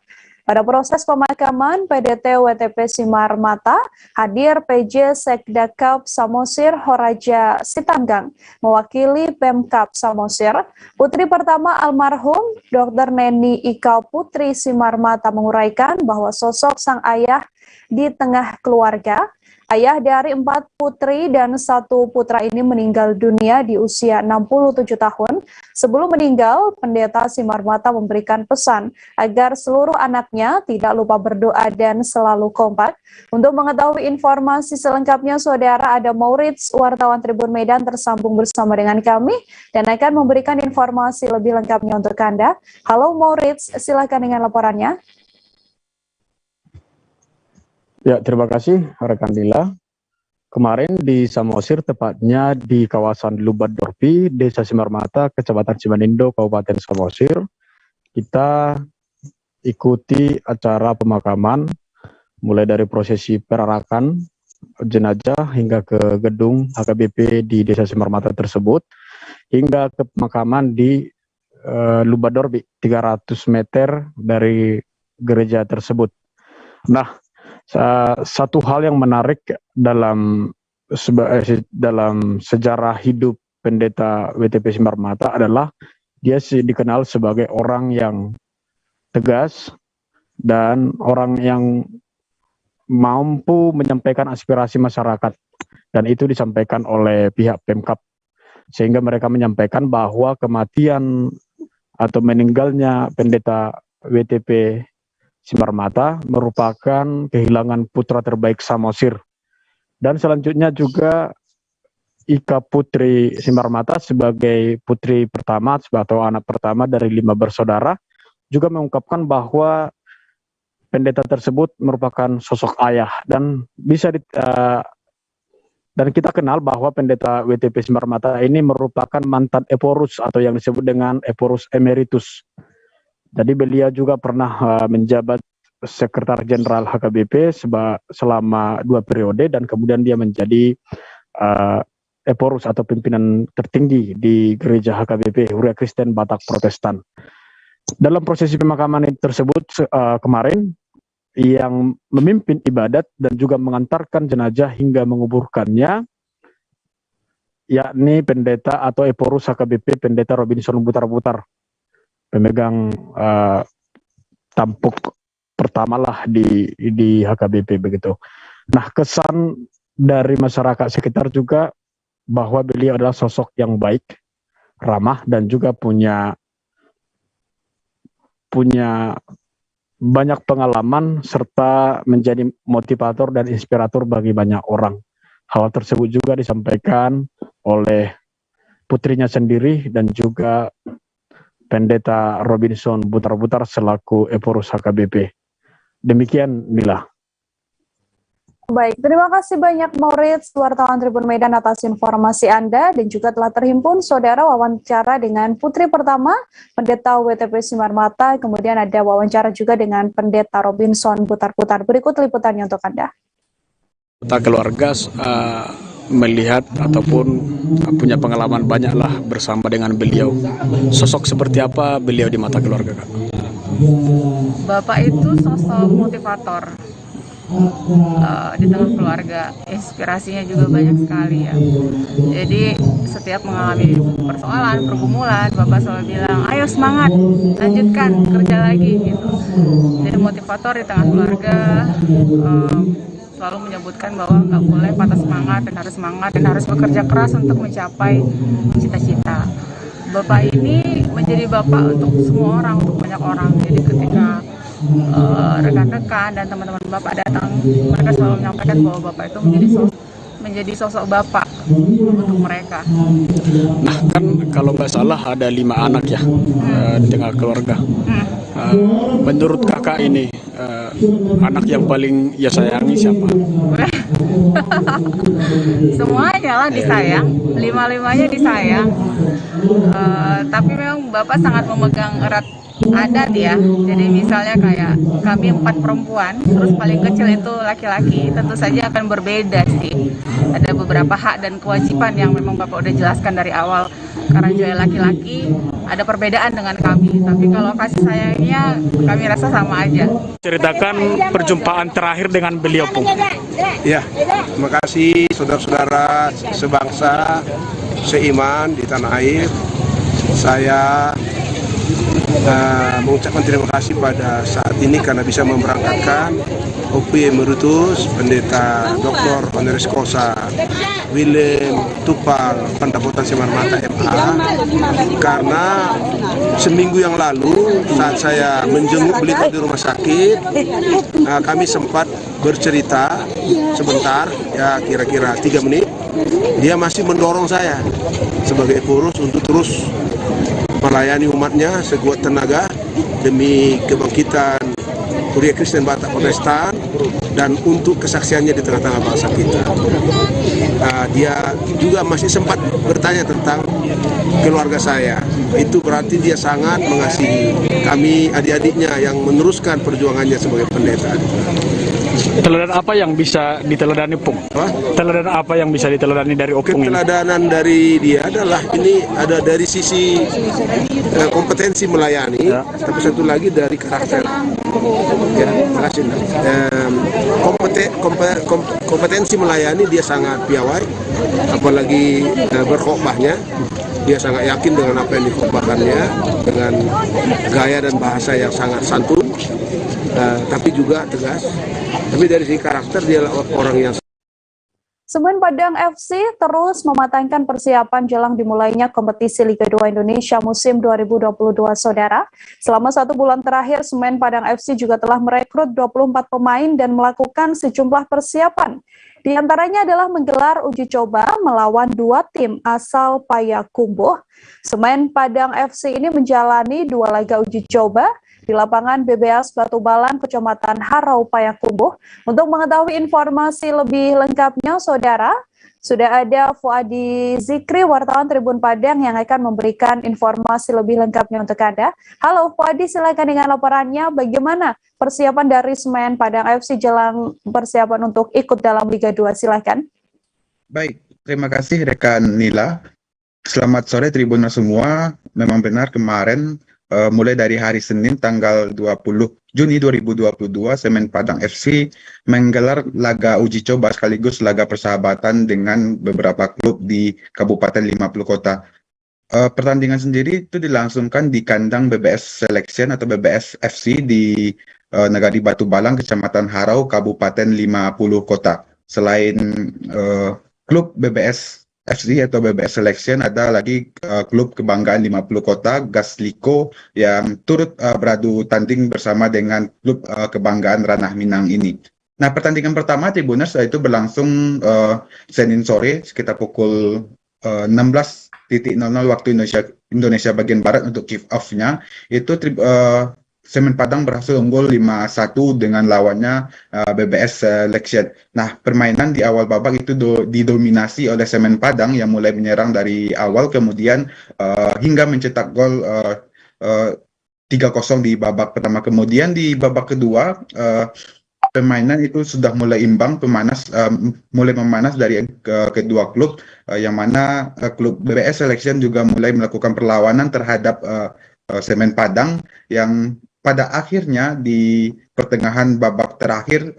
Pada proses pemakaman, PDT WTP Simarmata hadir PJ Sekdakap Samosir Horaja Sitanggang, mewakili Pemkap Samosir. Putri pertama almarhum Dr. Neni Ika Putri Simarmata menguraikan bahwa sosok sang ayah di tengah keluarga. Ayah dari 4 putri dan 1 putra ini meninggal dunia di usia 67 tahun. Sebelum meninggal, Pendeta Simarmata memberikan pesan agar seluruh anaknya tidak lupa berdoa dan selalu kompak. Untuk mengetahui informasi selengkapnya, saudara, ada Maurits, wartawan Tribun Medan tersambung bersama dengan kami dan akan memberikan informasi lebih lengkapnya untuk Anda. Halo Maurits, silakan dengan laporannya. Ya, terima kasih rekan Lila. Kemarin di Samosir, tepatnya di kawasan Lubadorpi, Desa Simarmata, Kecamatan Simanindo, Kabupaten Samosir, kita ikuti acara pemakaman, mulai dari prosesi perarakan jenazah hingga ke gedung HKBP di Desa Simarmata tersebut, hingga ke pemakaman di Lubadorpi, 300 meter dari gereja tersebut. Nah, satu hal yang menarik dalam sejarah hidup Pendeta WTP Simarmata adalah dia dikenal sebagai orang yang tegas dan orang yang mampu menyampaikan aspirasi masyarakat, dan itu disampaikan oleh pihak Pemkap, sehingga mereka menyampaikan bahwa kematian atau meninggalnya Pendeta WTP Simarmata merupakan kehilangan putra terbaik Samosir. Dan selanjutnya juga Ika Putri Simarmata sebagai putri pertama atau anak pertama dari 5 bersaudara juga mengungkapkan bahwa pendeta tersebut merupakan sosok ayah, dan dan kita kenal bahwa Pendeta WTP Simarmata ini merupakan mantan Eporus atau yang disebut dengan Eporus Emeritus. Jadi beliau juga pernah menjabat Sekretaris Jenderal HKBP selama 2 periode, dan kemudian dia menjadi Eporus atau pimpinan tertinggi di gereja HKBP, Huria Kristen Batak Protestan. Dalam prosesi pemakaman tersebut kemarin, yang memimpin ibadat dan juga mengantarkan jenazah hingga menguburkannya, yakni pendeta atau Eporus HKBP Pendeta Robinson Butar-Butar, pemegang tampuk pertama lah di HKBP begitu. Nah, kesan dari masyarakat sekitar juga bahwa beliau adalah sosok yang baik, ramah, dan juga punya banyak pengalaman serta menjadi motivator dan inspirator bagi banyak orang. Hal tersebut juga disampaikan oleh putrinya sendiri dan juga Pendeta Robinson Butar-Butar selaku Eporus HKBP. Demikian, Nila. Baik, terima kasih banyak Maurits, wartawan Tribun Medan atas informasi Anda, dan juga telah terhimpun saudara wawancara dengan putri pertama Pendeta WTP Simarmata, kemudian ada wawancara juga dengan Pendeta Robinson Butar-Butar. Berikut liputannya untuk Anda. Kita keluarga melihat ataupun punya pengalaman banyaklah bersama dengan beliau. Sosok seperti apa beliau di mata keluarga, Kak? Bapak itu sosok motivator. di tengah keluarga. Inspirasinya juga banyak sekali ya. Jadi setiap mengalami persoalan, pergumulan, Bapak selalu bilang, ayo semangat, lanjutkan, kerja lagi gitu. Jadi motivator di tengah keluarga, selalu menyebutkan bahwa nggak boleh patah semangat dan harus bekerja keras untuk mencapai cita-cita. Bapak ini menjadi bapak untuk semua orang, untuk banyak orang. Jadi ketika rekan-rekan dan teman-teman Bapak datang, mereka selalu menyampaikan bahwa Bapak itu menjadi sosok bapak untuk mereka. Nah kan kalau nggak salah ada 5 anak ya di tengah keluarga. Menurut kakak ini anak yang paling ya sayangi siapa? Semuanya lah disayang, 5-5-nya disayang. Tapi memang Bapak sangat memegang erat adat ya. Jadi misalnya kayak kami 4 perempuan, terus paling kecil itu laki-laki, tentu saja akan berbeda sih. Ada beberapa hak dan kewajiban yang memang Bapak udah jelaskan dari awal. Karena Joy laki-laki, ada perbedaan dengan kami. Tapi kalau kasih sayangnya kami rasa sama aja. Ceritakan perjumpaan terakhir dengan beliau, Pung. Ya, terima kasih saudara-saudara sebangsa, seiman di tanah air. Saya mengucapkan terima kasih pada saat ini karena bisa memberangkatkan OP Emeritus Pendeta Dr. Honoris Causa Willem Tupal Pendapotan Semar Mata MA, karena seminggu yang lalu saat saya menjenguk beliau di rumah sakit, kami sempat bercerita sebentar, ya kira-kira 3 menit. Dia masih mendorong saya sebagai pengurus untuk terus melayani umatnya sekuat tenaga demi kebangkitan Kuria Kristen Batak Protestan dan untuk kesaksiannya di tengah-tengah bangsa kita. Dia juga masih sempat bertanya tentang keluarga saya. Itu berarti dia sangat mengasihi kami adik-adiknya yang meneruskan perjuangannya sebagai pendeta. Teladan apa yang bisa diteladani, Pung? Teladan apa yang bisa diteladani dari Opung ini? Keteladanan dari dia adalah ini ada dari sisi kompetensi melayani, tapi satu lagi dari karakter. Ya, terima kasih. Kompetensi melayani dia sangat piawai, apalagi berkhotbahnya. Dia sangat yakin dengan apa yang dikhotbahkannya, dengan gaya dan bahasa yang sangat santun, tapi juga tegas. Tapi dari segi karakter dia orang yang. Semen Padang FC terus mematangkan persiapan jelang dimulainya kompetisi Liga 2 Indonesia musim 2022, Saudara. Selama 1 bulan terakhir, Semen Padang FC juga telah merekrut 24 pemain dan melakukan sejumlah persiapan. Di antaranya adalah menggelar uji coba melawan 2 tim asal Payakumbuh. Semen Padang FC ini menjalani 2 laga uji coba di lapangan BBS Batu Balang, Kecamatan Harau, Payakumbuh. Untuk mengetahui informasi lebih lengkapnya, Saudara, sudah ada Fuadi Zikri, wartawan Tribun Padang, yang akan memberikan informasi lebih lengkapnya untuk Anda. Halo Fuadi, silakan dengan laporannya. Bagaimana persiapan dari Semen Padang FC jelang persiapan untuk ikut dalam Liga 2? Silakan. Baik, terima kasih rekan Nila. Selamat sore Tribuners semua. Memang benar kemarin mulai dari hari Senin tanggal 20 Juni 2022, Semen Padang FC menggelar laga uji coba sekaligus laga persahabatan dengan beberapa klub di Kabupaten 50 Kota. Pertandingan sendiri itu dilangsungkan di kandang BBS Selection atau BBS FC di Negari Batu Balang, Kecamatan Harau, Kabupaten 50 Kota. Selain klub BBS FC atau BBS Selection, ada lagi klub kebanggaan 50 Kota, Gasliko, yang turut beradu tanding bersama dengan klub kebanggaan Ranah Minang ini. Nah, pertandingan pertama Tribuners itu berlangsung Senin sore sekitar pukul 16.00 waktu Indonesia bagian Barat untuk kick off-nya. Itu Semen Padang berhasil unggul 5-1 dengan lawannya BBS Selection. Nah, permainan di awal babak itu didominasi oleh Semen Padang yang mulai menyerang dari awal, kemudian hingga mencetak gol 3-0 di babak pertama. Kemudian di babak kedua, permainan itu sudah mulai imbang, mulai memanas dari kedua klub, yang mana klub BBS Selection juga mulai melakukan perlawanan terhadap Semen Padang, yang pada akhirnya di pertengahan babak terakhir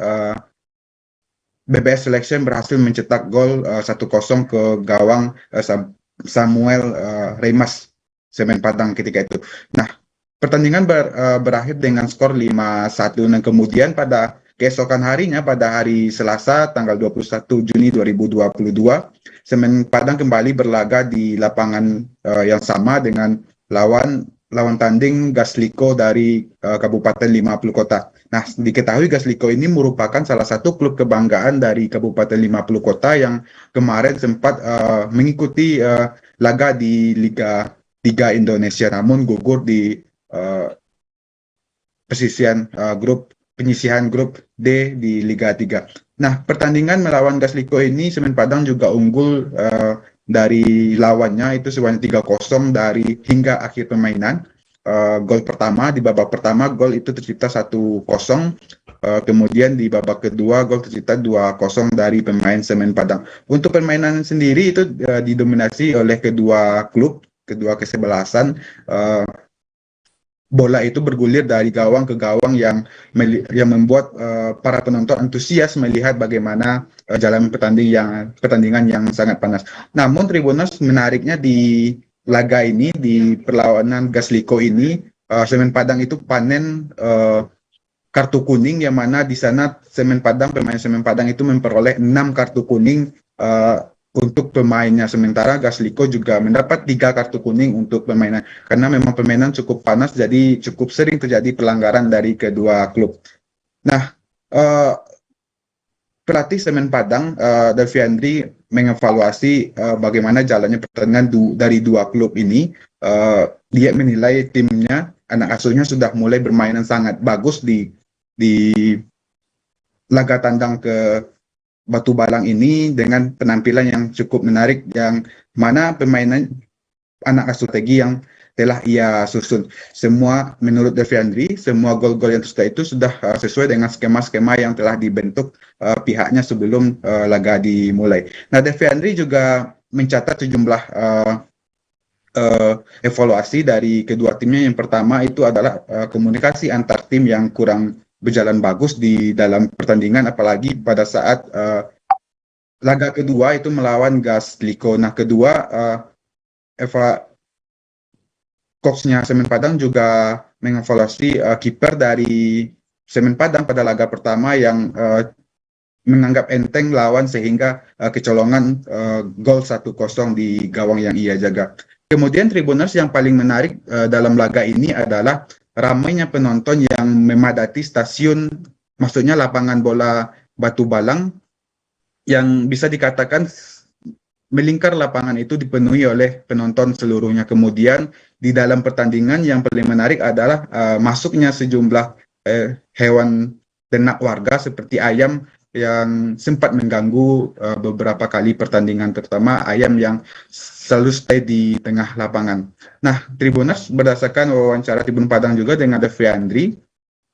BBS Selection berhasil mencetak gol 1-0 ke gawang Samuel Remas Semen Padang ketika itu. Nah, pertandingan berakhir dengan skor 5-1 dan kemudian pada keesokan harinya pada hari Selasa tanggal 21 Juni 2022, Semen Padang kembali berlaga di lapangan yang sama dengan lawan tanding Gasliko dari Kabupaten 50 Kota. Nah, diketahui Gasliko ini merupakan salah satu klub kebanggaan dari Kabupaten 50 Kota yang kemarin sempat mengikuti laga di Liga 3 Indonesia, namun gugur di penyisihan grup D di Liga 3. Nah, pertandingan melawan Gasliko ini Semen Padang juga unggul dari lawannya itu sebanyak 3-0 dari hingga akhir permainan. Gol pertama di babak pertama gol itu tercipta 1-0. Kemudian di babak kedua gol tercipta 2-0 dari pemain Semen Padang. Untuk permainan sendiri itu didominasi oleh kedua klub, kedua kesebelasan. Bola itu bergulir dari gawang ke gawang yang membuat para penonton antusias melihat bagaimana jalan pertandingan yang sangat panas. Namun Tribuners menariknya di laga ini, di perlawanan Gasliko ini, Semen Padang itu panen kartu kuning, yang mana di sana pemain Semen Padang itu memperoleh 6 kartu kuning untuk pemainnya, sementara Gasliko juga mendapat 3 kartu kuning untuk permainan, karena memang permainan cukup panas, jadi cukup sering terjadi pelanggaran dari kedua klub. Nah, pelatih Semen Padang, Deviandri, mengevaluasi bagaimana jalannya pertandingan dari dua klub ini. Dia menilai timnya, anak asuhnya sudah mulai bermain sangat bagus di laga tandang ke Batu Balang ini dengan penampilan yang cukup menarik, yang mana permainan anak asuh strategi yang telah ia susun. Semua menurut Deviandri, semua gol-gol yang tercipta itu sudah sesuai dengan skema-skema yang telah dibentuk pihaknya sebelum laga dimulai. Nah, Deviandri juga mencatat sejumlah evaluasi dari kedua timnya. Yang pertama itu adalah komunikasi antar tim yang kurang berjalan bagus di dalam pertandingan, apalagi pada saat laga kedua itu melawan Gasliko. Nah, kedua, coachnya Semen Padang juga mengevaluasi kiper dari Semen Padang pada laga pertama yang menganggap enteng lawan sehingga kecolongan gol 1-0 di gawang yang ia jaga. Kemudian Tribuners, yang paling menarik dalam laga ini adalah ramainya penonton yang memadati stasiun, maksudnya lapangan bola Batu Balang, yang bisa dikatakan melingkar lapangan itu dipenuhi oleh penonton seluruhnya. Kemudian di dalam pertandingan yang paling menarik adalah masuknya sejumlah hewan ternak warga seperti ayam yang sempat mengganggu beberapa kali pertandingan, terutama ayam yang selalu stay di tengah lapangan. Nah, Tribuners, berdasarkan wawancara Tribun Padang juga dengan Deviandri,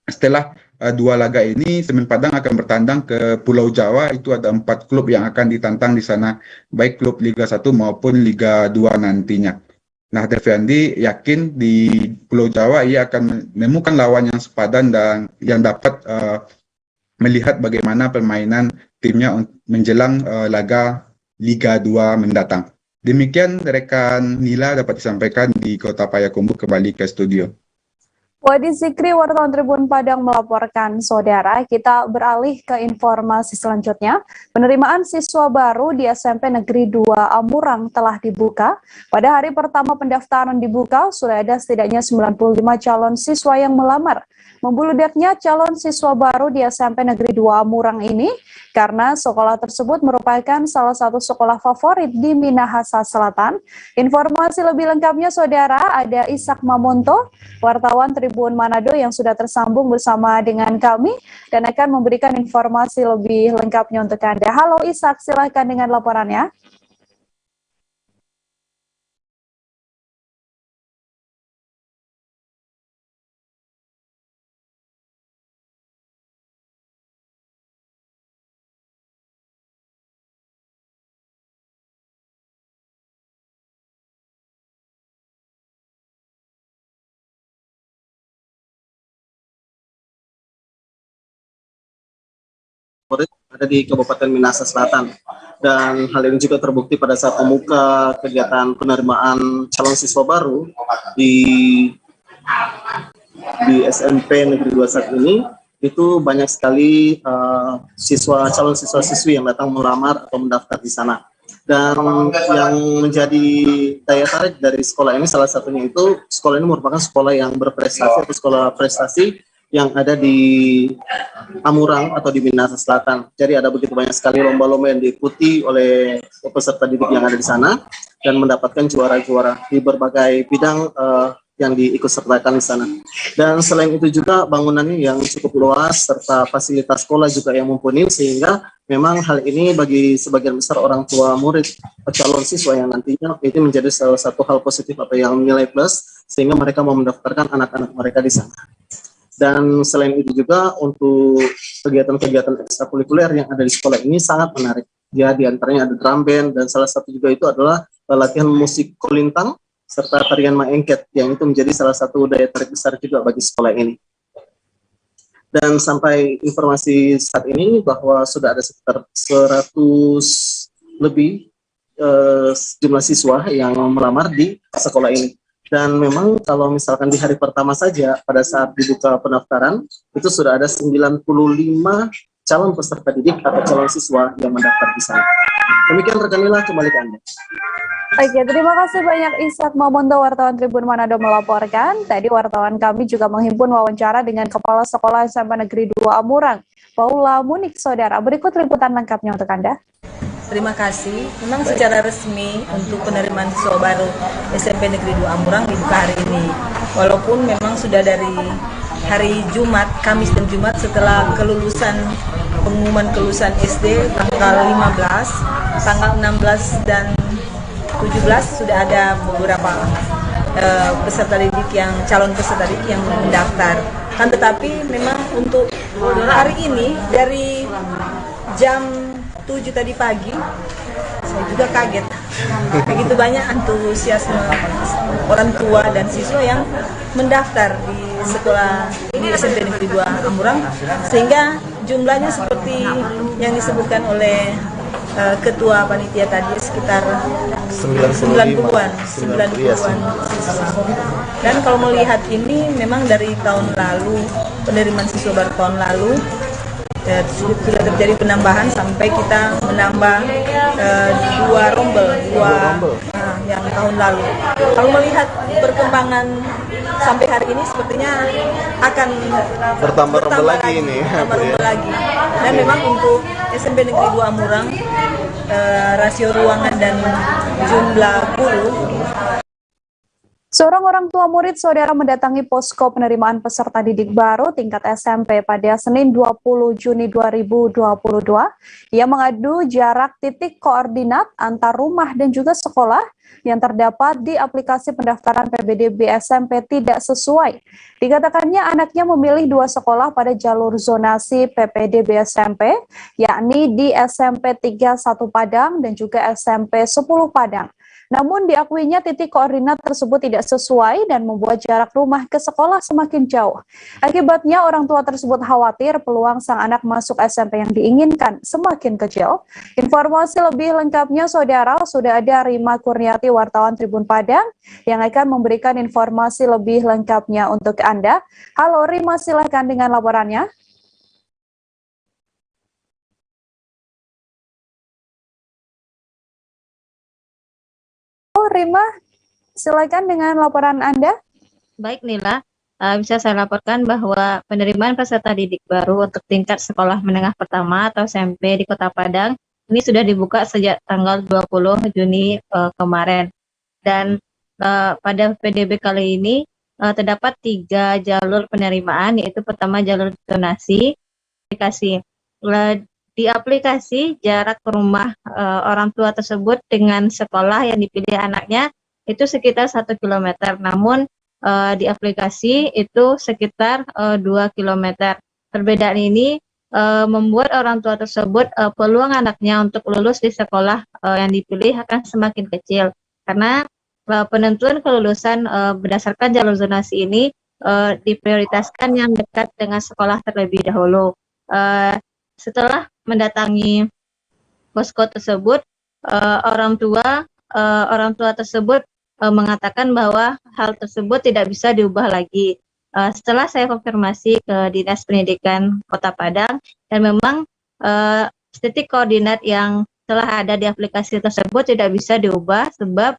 setelah dua laga ini Semen Padang akan bertandang ke Pulau Jawa. Itu ada 4 klub yang akan ditantang di sana, baik klub Liga 1 maupun Liga 2 nantinya. Nah, Deviandri yakin di Pulau Jawa ia akan menemukan lawan yang sepadan dan yang dapat melihat bagaimana permainan timnya menjelang laga Liga 2 mendatang. Demikian rekan Nila dapat disampaikan di Kota Payakumbuh. Kembali ke studio. Wadi Zikri, wartawan Tribun Padang melaporkan. Saudara, kita beralih ke informasi selanjutnya. Penerimaan siswa baru di SMP Negeri 2 Amurang telah dibuka. Pada hari pertama pendaftaran dibuka, sudah ada setidaknya 95 calon siswa yang melamar. Membeludaknya calon siswa baru di SMP Negeri 2 Amurang ini karena sekolah tersebut merupakan salah satu sekolah favorit di Minahasa Selatan. Informasi lebih lengkapnya, saudara, ada Ishak Mamonto, wartawan Tribun Manado yang sudah tersambung bersama dengan kami dan akan memberikan informasi lebih lengkapnya untuk Anda. Halo Ishak, silakan dengan laporannya. Sore, ada di Kabupaten Minahasa Selatan. Dan hal ini juga terbukti pada saat membuka kegiatan penerimaan calon siswa baru di SMP Negeri 2 saat ini. Itu banyak sekali calon siswa-siswi yang datang melamar atau mendaftar di sana. Dan yang menjadi daya tarik dari sekolah ini salah satunya itu sekolah ini merupakan sekolah yang berprestasi atau sekolah prestasi yang ada di Amurang atau di Minahasa Selatan. Jadi ada begitu banyak sekali lomba-lomba yang diikuti oleh peserta didik yang ada di sana dan mendapatkan juara-juara di berbagai bidang yang diikutsertakan di sana. Dan selain itu juga bangunannya yang cukup luas serta fasilitas sekolah juga yang mumpuni, sehingga memang hal ini bagi sebagian besar orang tua murid calon siswa yang nantinya itu menjadi salah satu hal positif atau yang nilai plus sehingga mereka mau mendaftarkan anak-anak mereka di sana. Dan selain itu juga untuk kegiatan-kegiatan ekstrakurikuler yang ada di sekolah ini sangat menarik. Ya, di antaranya ada drum band dan salah satu juga itu adalah latihan musik kolintang serta tarian maengket yang itu menjadi salah satu daya tarik besar juga bagi sekolah ini. Dan sampai informasi saat ini bahwa sudah ada sekitar 100 lebih jumlah siswa yang melamar di sekolah ini. Dan memang kalau misalkan di hari pertama saja pada saat dibuka pendaftaran itu sudah ada 95 calon peserta didik atau calon siswa yang mendaftar di sana. Demikian rekan Nila, kembali ke Anda. Oke, terima kasih banyak Ishak Mamonto, wartawan Tribun Manado melaporkan. Tadi wartawan kami juga menghimpun wawancara dengan Kepala Sekolah SMP Negeri 2 Amurang, Paula Munik, saudara. Berikut liputan lengkapnya untuk Anda. Terima kasih. Memang secara resmi untuk penerimaan siswa baru SMP Negeri 2 Amurang dibuka hari ini. Walaupun memang sudah dari hari Jumat, Kamis dan Jumat setelah pengumuman kelulusan SD tanggal 15, tanggal 16 dan 17 sudah ada beberapa calon peserta didik yang mendaftar. Kan tetapi memang untuk hari ini dari jam 7 tadi pagi saya juga kaget. Begitu banyak antusiasme orang tua dan siswa yang mendaftar di sekolah di SMP Negeri 2 Amurang, sehingga jumlahnya seperti yang disebutkan oleh ketua panitia tadi sekitar 90-an. Dan kalau melihat ini memang dari tahun lalu, penerimaan siswa baru tahun lalu sudah terjadi penambahan sampai kita menambah dua rombel yang tahun lalu. Kalau melihat perkembangan sampai hari ini sepertinya akan bertambah lagi. Dan memang untuk SMP Negeri 2 Amurang rasio ruangan dan jumlah guru. Seorang orang tua murid saudara mendatangi posko penerimaan peserta didik baru tingkat SMP pada Senin 20 Juni 2022. Ia mengadu jarak titik koordinat antar rumah dan juga sekolah yang terdapat di aplikasi pendaftaran PBDB SMP tidak sesuai. Dikatakannya anaknya memilih dua sekolah pada jalur zonasi PPDB SMP, yakni di SMP 31 Padang dan juga SMP 10 Padang. Namun diakuinya titik koordinat tersebut tidak sesuai dan membuat jarak rumah ke sekolah semakin jauh. Akibatnya orang tua tersebut khawatir peluang sang anak masuk SMP yang diinginkan semakin kecil. Informasi lebih lengkapnya saudara, sudah ada Rima Kurniati, wartawan Tribun Padang, yang akan memberikan informasi lebih lengkapnya untuk Anda. Halo Rima, silahkan dengan laporannya. Rima, silakan dengan laporan Anda. Baik Nila, bisa saya laporkan bahwa penerimaan peserta didik baru untuk tingkat sekolah menengah pertama atau SMP di Kota Padang ini sudah dibuka sejak tanggal 20 Juni kemarin. Dan pada PDB kali ini terdapat 3 jalur penerimaan, yaitu pertama jalur zonasi aplikasi. Di aplikasi jarak ke rumah orang tua tersebut dengan sekolah yang dipilih anaknya itu sekitar 1 km, namun di aplikasi itu sekitar 2 km. Perbedaan ini membuat orang tua tersebut peluang anaknya untuk lulus di sekolah yang dipilih akan semakin kecil, karena penentuan kelulusan berdasarkan jalur zonasi ini diprioritaskan yang dekat dengan sekolah terlebih dahulu. setelah mendatangi posko tersebut, orang tua tersebut mengatakan bahwa hal tersebut tidak bisa diubah lagi. Setelah saya konfirmasi ke Dinas Pendidikan Kota Padang, dan memang titik koordinat yang telah ada di aplikasi tersebut tidak bisa diubah, sebab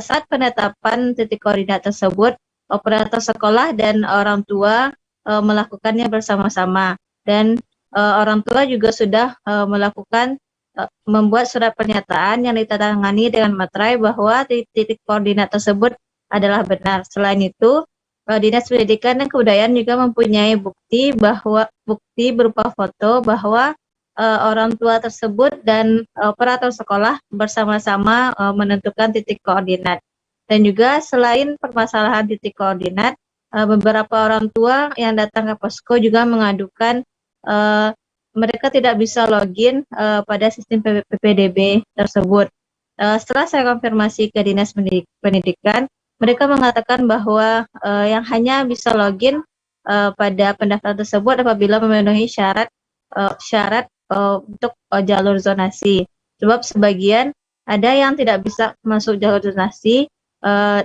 saat penetapan titik koordinat tersebut, operator sekolah dan orang tua melakukannya bersama-sama, dan orang tua juga sudah membuat surat pernyataan yang ditandatangani dengan materai bahwa titik koordinat tersebut adalah benar. Selain itu, Dinas Pendidikan dan Kebudayaan juga mempunyai bukti berupa foto bahwa orang tua tersebut dan operator sekolah bersama-sama menentukan titik koordinat. Dan juga selain permasalahan titik koordinat, beberapa orang tua yang datang ke posko juga mengadukan mereka tidak bisa login pada sistem PPDB tersebut. Setelah saya konfirmasi ke Dinas Pendidikan, mereka mengatakan bahwa yang hanya bisa login pada pendaftaran tersebut apabila memenuhi syarat untuk jalur zonasi. Sebab sebagian ada yang tidak bisa masuk jalur zonasi,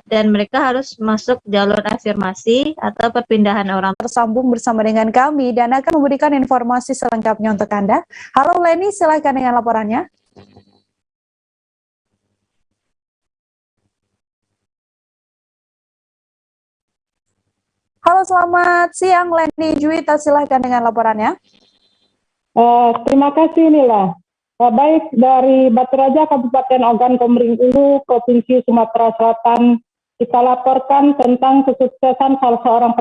dan mereka harus masuk jalur afirmasi atau perpindahan orang. Tersambung bersama dengan kami dan akan memberikan informasi selengkapnya untuk Anda. Halo Leni, silakan dengan laporannya. Halo, selamat siang Leni Juwita, silakan dengan laporannya. Terima kasih Nila. Baik, dari Batu Raja, Kabupaten Ogan Komering Ulu, Provinsi Sumatera Selatan, kita laporkan tentang kesuksesan salah seorang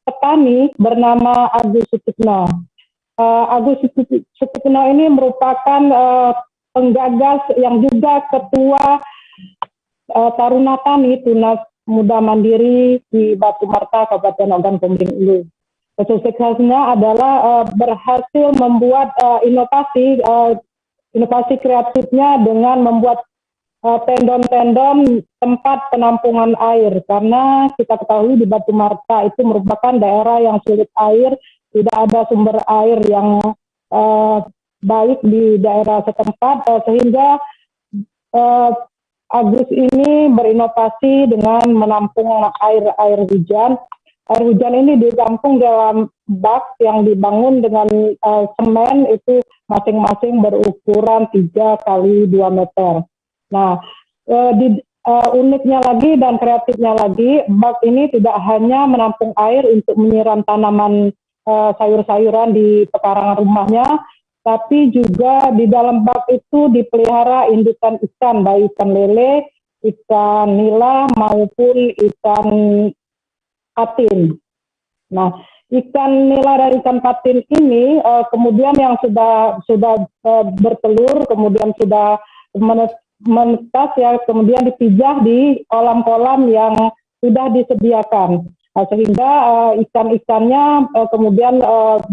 petani bernama Agus Sutikno. Agus Sutikno ini merupakan penggagas yang juga ketua Taruna Tani Tunas Muda Mandiri di Batu Marta, Kabupaten Ogan Komering Ulu. Kesuksesannya adalah berhasil membuat inovasi kreatifnya dengan membuat tendon-tendon tempat penampungan air, karena kita ketahui di Batu Marta itu merupakan daerah yang sulit air, tidak ada sumber air yang baik di daerah setempat, sehingga Agus ini berinovasi dengan menampung air hujan. Air hujan ini ditampung dalam bak yang dibangun dengan semen, itu masing-masing berukuran 3 kali 2 meter. Nah, uniknya lagi dan kreatifnya lagi, bak ini tidak hanya menampung air untuk menyiram tanaman sayur-sayuran di pekarangan rumahnya, tapi juga di dalam bak itu dipelihara indukan ikan, baik ikan lele, ikan nila, maupun ikan patin. Nah, ikan nila dan ikan patin ini kemudian yang sudah bertelur, kemudian sudah menetas ya, kemudian dipijah di kolam-kolam yang sudah disediakan, sehingga ikan-ikannya kemudian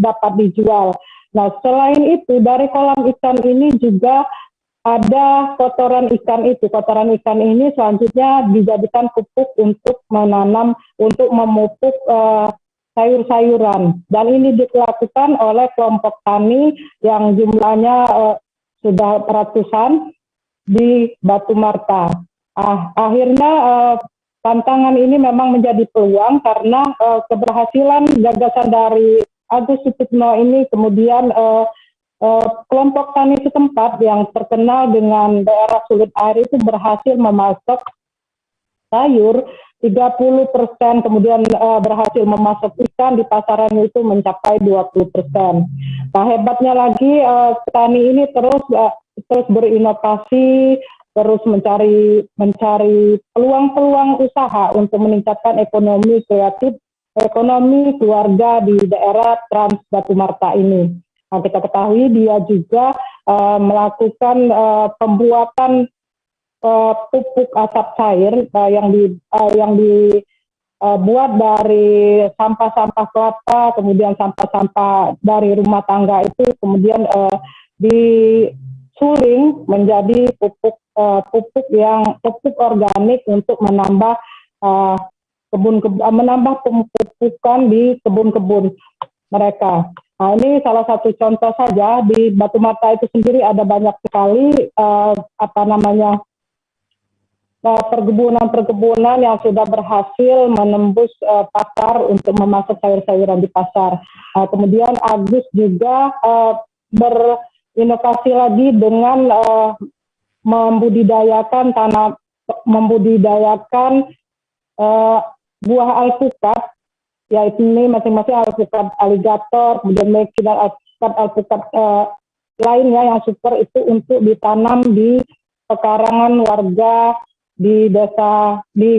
dapat dijual. Nah, selain itu dari kolam ikan ini juga ada kotoran ikan itu. Kotoran ikan ini selanjutnya dijadikan pupuk untuk menanam, untuk memupuk sayur-sayuran. Dan ini dilakukan oleh kelompok tani yang jumlahnya sudah ratusan di Batu Marta. Akhirnya tantangan ini memang menjadi peluang karena keberhasilan gagasan dari Agus Sutikno ini kemudian kelompok tani setempat yang terkenal dengan daerah sulit air itu berhasil memasok sayur 30%, kemudian berhasil memasok ikan di pasaran itu mencapai 20%. Nah, hebatnya lagi petani ini terus berinovasi, terus mencari peluang-peluang usaha untuk meningkatkan ekonomi kreatif, ekonomi keluarga di daerah Trans Batu Marta ini. Nah, kita ketahui dia juga melakukan pembuatan pupuk asap cair yang dibuat dari sampah-sampah kelapa, kemudian sampah-sampah dari rumah tangga itu kemudian disuling menjadi pupuk organik untuk menambah menambah pemupukan di kebun-kebun mereka. Nah, ini salah satu contoh saja. Di Batu Mata itu sendiri ada banyak sekali perkebunan yang sudah berhasil menembus pasar untuk memasak sayur-sayuran di pasar. Kemudian Agus juga berinovasi lagi dengan membudidayakan buah alpukat, yaitu ini masing-masing alpukat aligator, kemudian meki dan alpukat lainnya yang super itu untuk ditanam di pekarangan warga di desa di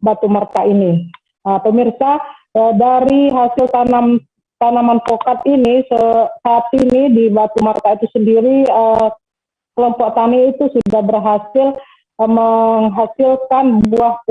Batu Marta ini. Pemirsa, dari hasil tanaman pokat ini saat ini di Batu Marta itu sendiri kelompok tani itu sudah berhasil menghasilkan buah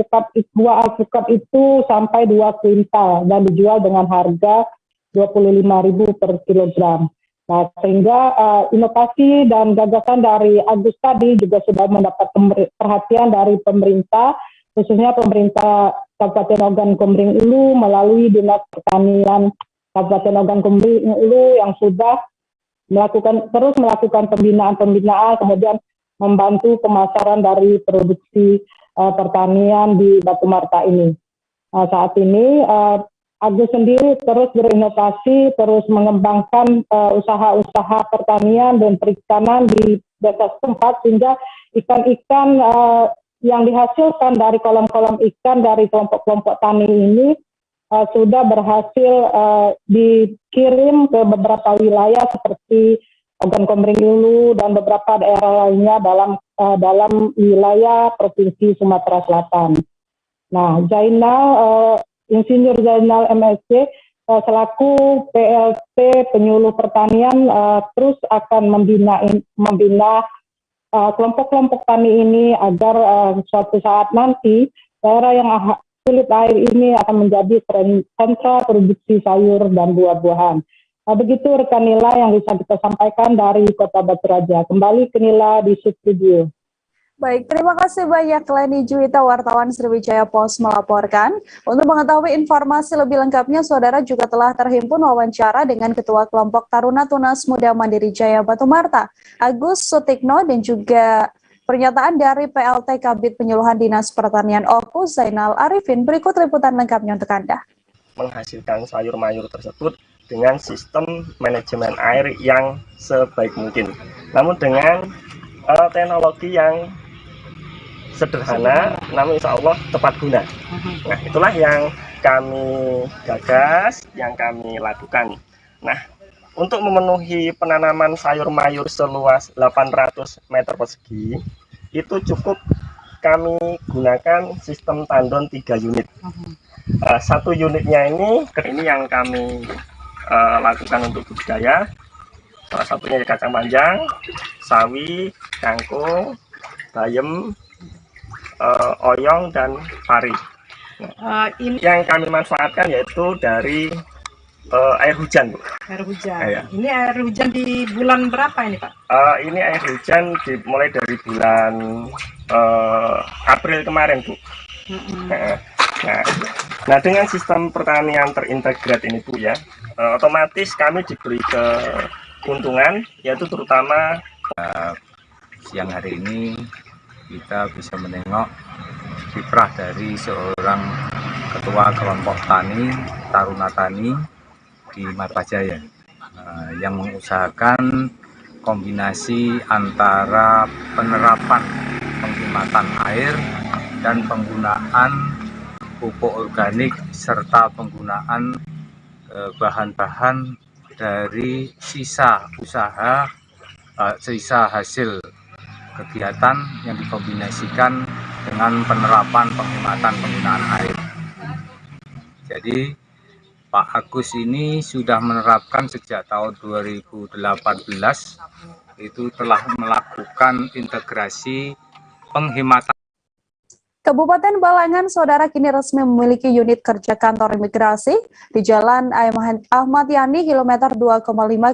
alpukat itu sampai 2 kuintal dan dijual dengan harga 25.000 per kilogram. Nah, sehingga inovasi dan gagasan dari Agus tadi juga sudah mendapat perhatian dari pemerintah, khususnya pemerintah Kabupaten Ogan Komering Ulu melalui Dinas Pertanian Kabupaten Ogan Komering Ulu yang sudah terus melakukan pembinaan, kemudian membantu pemasaran dari produksi pertanian di Batu Marta ini. Saat ini Agus sendiri terus berinovasi, terus mengembangkan usaha-usaha pertanian dan perikanan di desa setempat, sehingga ikan-ikan yang dihasilkan dari kolam-kolam ikan dari kelompok-kelompok tani ini sudah berhasil dikirim ke beberapa wilayah seperti Ogan Komering Ulu dan beberapa daerah lainnya dalam wilayah Provinsi Sumatera Selatan. Nah, Insinyur Zainal MSc selaku PLT Penyuluh Pertanian terus akan membina kelompok-kelompok tani ini agar suatu saat nanti daerah yang sulit air ini akan menjadi sentra produksi sayur dan buah-buahan. Begitu rekan Nila yang bisa kita sampaikan dari Kota Batu Raja. Kembali ke Nila di studio. Baik, terima kasih banyak Leni Juwita, wartawan Sriwijaya Post melaporkan. Untuk mengetahui informasi lebih lengkapnya, saudara juga telah terhimpun wawancara dengan Ketua Kelompok Taruna Tunas Muda Mandiri Jaya Batu Marta, Agus Sutikno, dan juga pernyataan dari PLT Kabid Penyuluhan Dinas Pertanian OKU Zainal Arifin. Berikut liputan lengkapnya untuk Anda. Menghasilkan sayur mayur tersebut dengan sistem manajemen air yang sebaik mungkin, namun dengan teknologi yang sederhana, namun insya Allah tepat guna. Nah, itulah yang kami gagas, yang kami lakukan. Nah, untuk memenuhi penanaman sayur mayur seluas 800 meter persegi, itu cukup kami gunakan sistem tandon 3 unit. Satu unitnya ini yang kami lakukan untuk budidaya. Salah satunya kacang panjang, sawi, kangkung, bayam, oyong, dan pari. Yang kami manfaatkan yaitu dari air hujan, Bu. Air hujan. Ya. Ini air hujan di bulan berapa ini, Pak? Ini air hujan dimulai dari bulan April kemarin, Bu. Nah, dengan sistem pertanian terintegrat ini, Bu, ya, otomatis kami diberi keuntungan, yaitu terutama siang hari ini kita bisa menengok kiprah dari seorang ketua kelompok tani Taruna Tani di Marpajaya yang mengusahakan kombinasi antara penerapan penghematan air dan penggunaan pupuk organik serta penggunaan bahan-bahan dari sisa usaha, sisa hasil kegiatan yang dikombinasikan dengan penerapan penghematan penggunaan air. Jadi Pak Agus ini sudah menerapkan sejak tahun 2018, itu telah melakukan integrasi penghematan. Kabupaten Balangan, saudara, kini resmi memiliki unit kerja kantor imigrasi di Jalan Ahmad Yani, kilometer 2,5,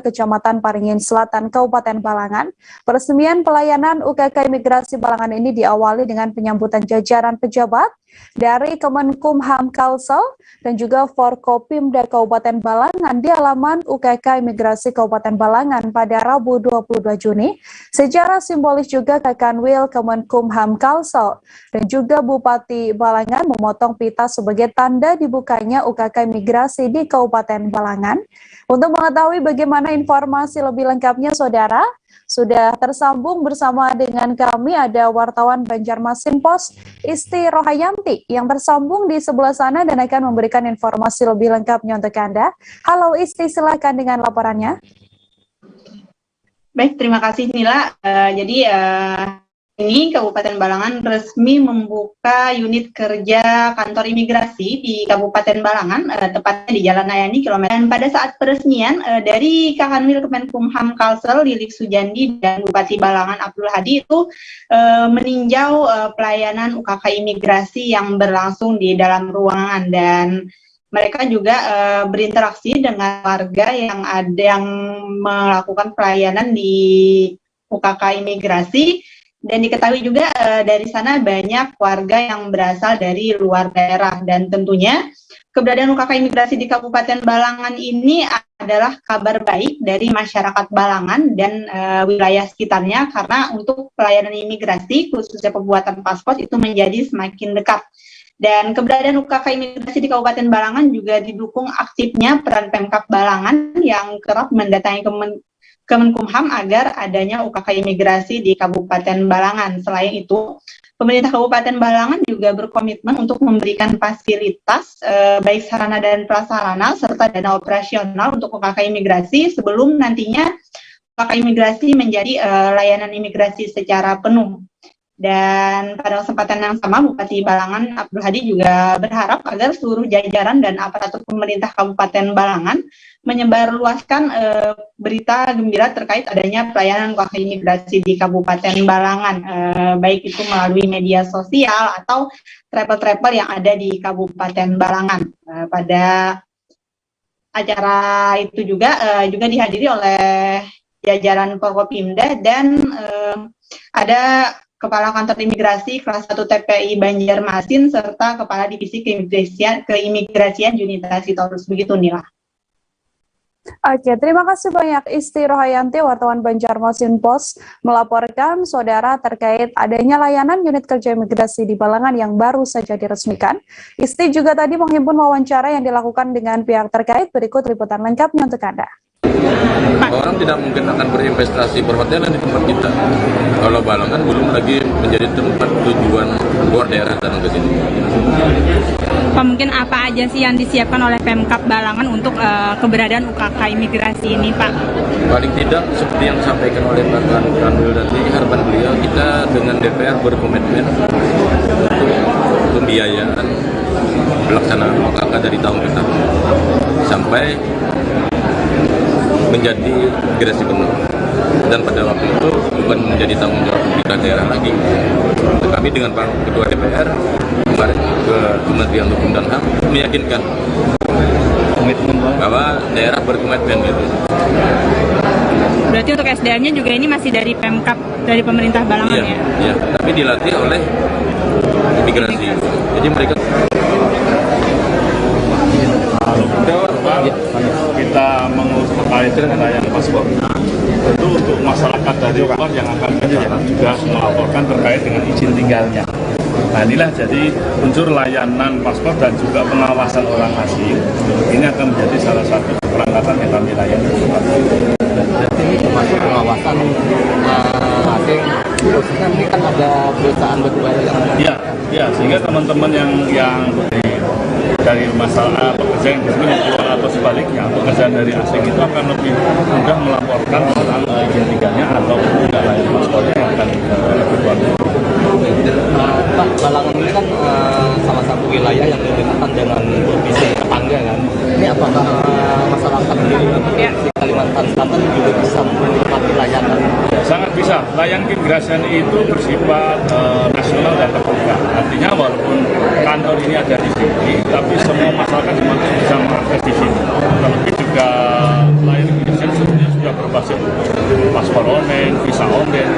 Kecamatan Paringin Selatan, Kabupaten Balangan. Peresmian pelayanan UKK Imigrasi Balangan ini diawali dengan penyambutan jajaran pejabat dari Kemenkumham Kalsel dan juga Forkopimda Kabupaten Balangan di halaman UKK Imigrasi Kabupaten Balangan pada Rabu 22 Juni. Secara simbolis juga Kakanwil Kemenkumham Kalsel dan juga Bupati Balangan memotong pita sebagai tanda dibukanya UKK Imigrasi di Kabupaten Balangan. Untuk mengetahui bagaimana informasi lebih lengkapnya, Saudara, sudah tersambung bersama dengan kami ada wartawan Banjarmasin Pos, Isti Rohayanti, yang tersambung di sebelah sana dan akan memberikan informasi lebih lengkapnya untuk Anda. Halo Isti, silakan dengan laporannya. Baik, terima kasih Nila. Ini Kabupaten Balangan resmi membuka unit kerja kantor imigrasi di Kabupaten Balangan, tepatnya di Jalan Ayani kilometer. Dan pada saat peresmian dari Kakanwil Kemenkumham Kalsel Lilik Sujandi dan Bupati Balangan Abdul Hadi itu meninjau pelayanan UKK imigrasi yang berlangsung di dalam ruangan, dan mereka juga berinteraksi dengan warga yang melakukan pelayanan di UKK imigrasi. Dan diketahui juga dari sana banyak warga yang berasal dari luar daerah, dan tentunya keberadaan UKK imigrasi di Kabupaten Balangan ini adalah kabar baik dari masyarakat Balangan dan wilayah sekitarnya, karena untuk pelayanan imigrasi khususnya pembuatan paspor itu menjadi semakin dekat. Dan keberadaan UKK imigrasi di Kabupaten Balangan juga didukung aktifnya peran Pemkab Balangan yang kerap mendatangi Kemenkumham agar adanya UKK imigrasi di Kabupaten Balangan. Selain itu, pemerintah Kabupaten Balangan juga berkomitmen untuk memberikan fasilitas baik sarana dan prasarana serta dana operasional untuk UKK imigrasi sebelum nantinya UKK imigrasi menjadi layanan imigrasi secara penuh. Dan pada kesempatan yang sama, Bupati Balangan Abdul Hadi juga berharap agar seluruh jajaran dan aparatur pemerintah Kabupaten Balangan menyebarluaskan berita gembira terkait adanya pelayanan UKK imigrasi di Kabupaten Balangan, baik itu melalui media sosial atau travel-travel yang ada di Kabupaten Balangan. Pada acara itu juga dihadiri oleh jajaran Forkopimda dan ada Kepala Kantor Imigrasi Kelas 1 TPI Banjarmasin serta Kepala Divisi Keimigrasian Junita Sitorus. Begitu, Nila. Oke, terima kasih banyak Isti Rohayanti, wartawan Banjarmasin Pos, melaporkan Saudara terkait adanya layanan unit kerja imigrasi di Balangan yang baru saja diresmikan. Isti juga tadi menghimpun wawancara yang dilakukan dengan pihak terkait. Berikut liputan lengkapnya untuk Anda. Orang tidak mungkin akan berinvestasi perhotelan di tempat kita kalau Balangan belum lagi menjadi tempat tujuan luar daerah datang ke sini. Pak, mungkin apa aja sih yang disiapkan oleh Pemkab Balangan untuk keberadaan UKK imigrasi ini, Pak? Paling tidak seperti yang disampaikan oleh Pak Kanwil tadi, harapan beliau kita dengan DPR berkomitmen untuk pembiayaan pelaksanaan UKK dari tahun ke tahun sampai menjadi migrasi penuh, dan pada waktu itu bukan menjadi tanggung jawab pemerintah daerah lagi. Kami dengan Pak Ketua DPR kemarin ke Kementerian Hukum dan HAM meyakinkan komitmen bahwa daerah berkomitmen gitu. Berarti untuk SDM-nya juga ini masih dari Pemkab, dari pemerintah Balangan ya? Iya, tapi dilatih oleh imigrasi. Jadi mereka kita mengurus terkait dengan layanan paspor. Tentu untuk masyarakat dari luar yang akan datang juga melaporkan terkait dengan izin tinggalnya. Nah, inilah jadi unsur layanan paspor dan juga pengawasan orang asing. Ini akan menjadi salah satu perangkatan yang kami layani. Jadi ini termasuk pengawasan asing. Khususnya ini kan ada perusahaan berbayar yang sehingga teman-teman yang dari masalah pekerja yang disebut jual atau sebaliknya pekerjaan dari asing itu akan lebih mudah melaporkan tentang izin tinggalnya atau tidak layanan paspornya yang akan berbuat. Pak, Balangan ini kan salah satu wilayah yang berdekatan dengan provinsi tetangga kan. Ini apakah masyarakat di Kalimantan Selatan juga bisa menikmati layanan? Sangat bisa. Layanan keimigrasian itu bersifat nasional dan terbuka. Artinya walaupun kantor ini ada di sini, tapi semua masyarakat bisa mengakses di sini. Terlebih juga layanan keimigrasian sebenarnya sudah berbasis paspor online, visa online.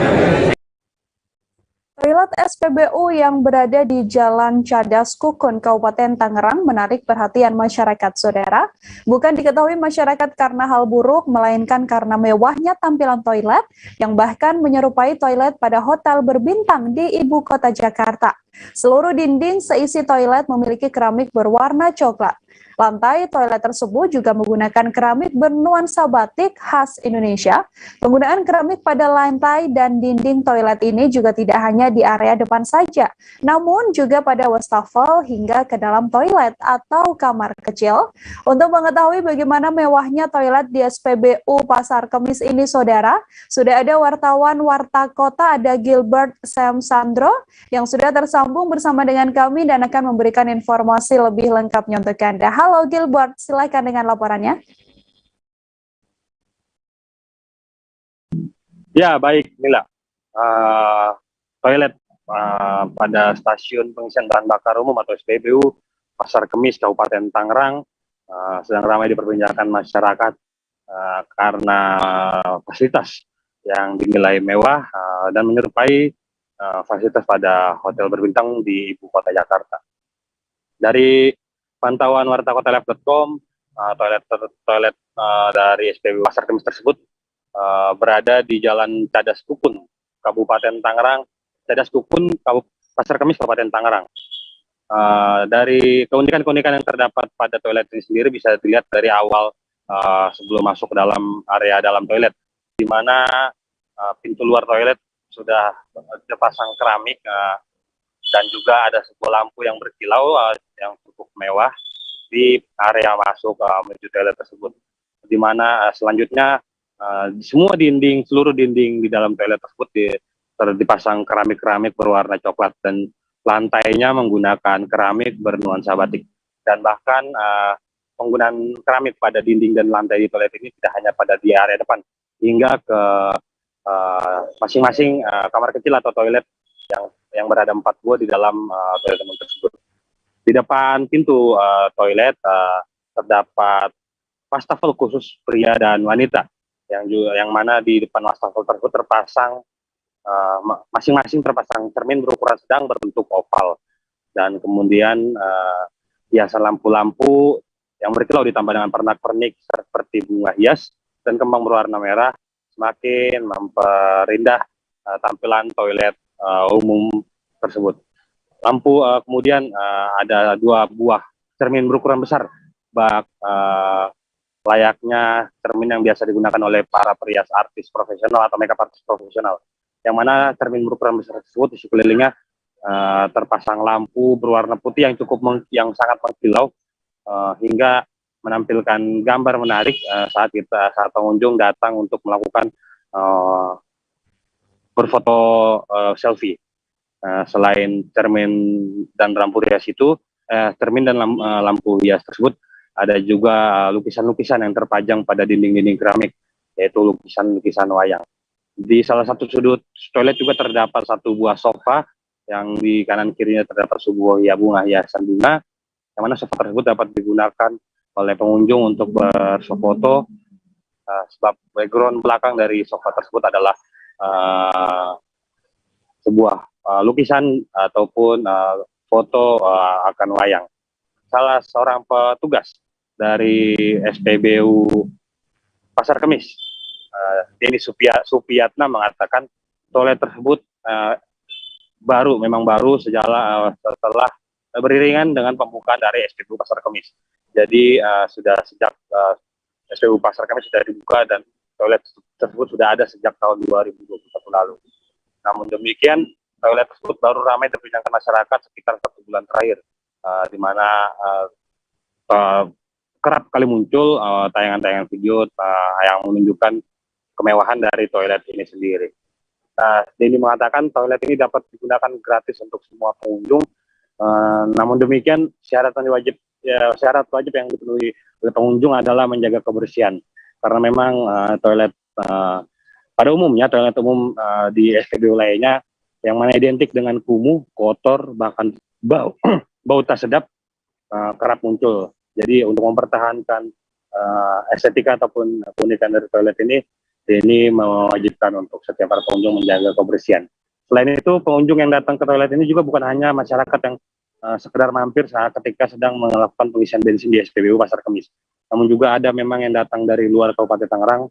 Toilet SPBU yang berada di Jalan Cadas Kukun, Kabupaten Tangerang menarik perhatian masyarakat, saudara. Bukan diketahui masyarakat karena hal buruk, melainkan karena mewahnya tampilan toilet yang bahkan menyerupai toilet pada hotel berbintang di ibu kota Jakarta. Seluruh dinding seisi toilet memiliki keramik berwarna coklat. Lantai toilet tersebut juga menggunakan keramik bernuansa batik khas Indonesia. Penggunaan keramik pada lantai dan dinding toilet ini juga tidak hanya di area depan saja, namun juga pada wastafel hingga ke dalam toilet atau kamar kecil. Untuk mengetahui bagaimana mewahnya toilet di SPBU Pasar Kemis ini, saudara, sudah ada wartawan Warta Kota, ada Gilbert Sam Sandro, yang sudah tersambung bersama dengan kami dan akan memberikan informasi lebih lengkapnya untuk Anda. Halo Gilbert, silakan dengan laporannya. Ya, baik, Nila. Toilet pada stasiun pengisian bahan bakar umum atau SPBU Pasar Kemis, Kabupaten Tangerang sedang ramai diperbincangkan masyarakat karena fasilitas yang dinilai mewah dan menyerupai fasilitas pada hotel berbintang di ibu kota Jakarta. Dari pantauan wartakotalive.com, toilet dari SPBU Pasar Kemis tersebut berada di Jalan Cadas Kukun, Kabupaten Tangerang. Cadas Kukun, Pasar Kemis, Kabupaten Tangerang. Dari keunikan-keunikan yang terdapat pada toilet ini sendiri bisa dilihat dari awal sebelum masuk ke dalam area dalam toilet, di mana pintu luar toilet sudah terpasang keramik dan juga ada sebuah lampu yang berkilau yang cukup mewah di area masuk menuju toilet tersebut, di mana selanjutnya semua seluruh dinding di dalam toilet tersebut dipasang keramik-keramik berwarna coklat dan lantainya menggunakan keramik bernuansa batik. Dan bahkan penggunaan keramik pada dinding dan lantai di toilet ini tidak hanya pada di area depan, hingga ke masing-masing kamar kecil atau toilet yang berada 4 buah di dalam toilet umum tersebut. Di depan pintu toilet terdapat wastafel khusus pria dan wanita, yang mana di depan wastafel tersebut terpasang masing-masing terpasang cermin berukuran sedang berbentuk oval, dan kemudian hiasan lampu-lampu yang berkilau ditambah dengan pernak-pernik seperti bunga hias dan kembang berwarna merah semakin memperindah tampilan toilet umum tersebut. Lampu kemudian ada 2 buah cermin berukuran besar, bak layaknya cermin yang biasa digunakan oleh para perias artis profesional atau makeup artis profesional, yang mana cermin berukuran besar tersebut di sekelilingnya terpasang lampu berwarna putih yang sangat mengkilau hingga menampilkan gambar menarik saat pengunjung datang untuk melakukan berfoto selfie. Selain cermin dan lampu hias itu, cermin dan lampu hias tersebut, ada juga lukisan-lukisan yang terpajang pada dinding-dinding keramik, yaitu lukisan-lukisan wayang. Di salah satu sudut toilet juga terdapat 1 buah sofa, yang di kanan kirinya terdapat sebuah bunga hiasan bunga, yang mana sofa tersebut dapat digunakan oleh pengunjung untuk berfoto, sebab background belakang dari sofa tersebut adalah sebuah lukisan ataupun foto akan wayang. Salah seorang petugas dari SPBU Pasar Kemis, Denny Supiyatna, mengatakan toilet tersebut memang baru setelah beriringan dengan pembukaan dari SPBU Pasar Kemis. Jadi sudah sejak SPBU Pasar Kemis sudah dibuka dan toilet tersebut sudah ada sejak tahun 2021 lalu. Namun demikian, toilet tersebut baru ramai diperbincangkan masyarakat sekitar 1 bulan terakhir, di mana kerap kali muncul tayangan-tayangan video yang menunjukkan kemewahan dari toilet ini sendiri. Denny mengatakan toilet ini dapat digunakan gratis untuk semua pengunjung. Namun demikian, syarat wajib yang dipenuhi oleh pengunjung adalah menjaga kebersihan, karena memang toilet pada umumnya toilet umum di SPBU lainnya yang mana identik dengan kumuh, kotor, bahkan bau tak sedap kerap muncul. Jadi untuk mempertahankan estetika ataupun keunikan dari toilet ini mewajibkan untuk setiap para pengunjung menjaga kebersihan. Selain itu, pengunjung yang datang ke toilet ini juga bukan hanya masyarakat yang sekedar mampir saat ketika sedang melakukan pengisian bensin di SPBU Pasar Kemis. Namun juga ada memang yang datang dari luar Kabupaten Tangerang,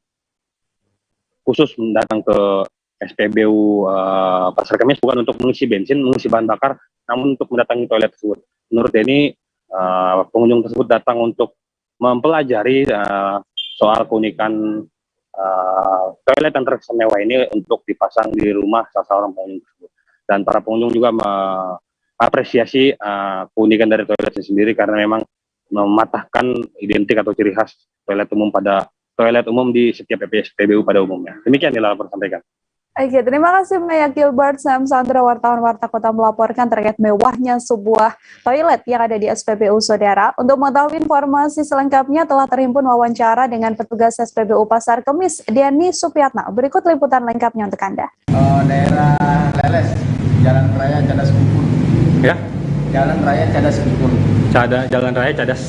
khusus datang ke SPBU Pasar Kemis bukan untuk mengisi bensin, mengisi bahan bakar, namun untuk mendatangi toilet tersebut. Menurut Denny, pengunjung tersebut datang untuk mempelajari soal keunikan toilet yang teristimewa ini untuk dipasang di rumah salah seorang pengunjung tersebut. Dan para pengunjung juga mengapresiasi keunikan dari toilet itu sendiri karena memang mematahkan identik atau ciri khas toilet umum di setiap SPBU pada umumnya. Demikian yang lapor sampaikan. Oke, terima kasih banyak Gilbert Sam Sandra, wartawan Warta Kota melaporkan terkait mewahnya sebuah toilet yang ada di SPBU Saudara. Untuk mengetahui informasi selengkapnya telah terhimpun wawancara dengan petugas SPBU Pasar Kemis, Denny Supiatna. Berikut liputan lengkapnya untuk Anda. Daerah Leles, Jalan Raya Cadas Kukun. Ya? Jalan Raya Cadas Kukun. Jalan Raya Cadas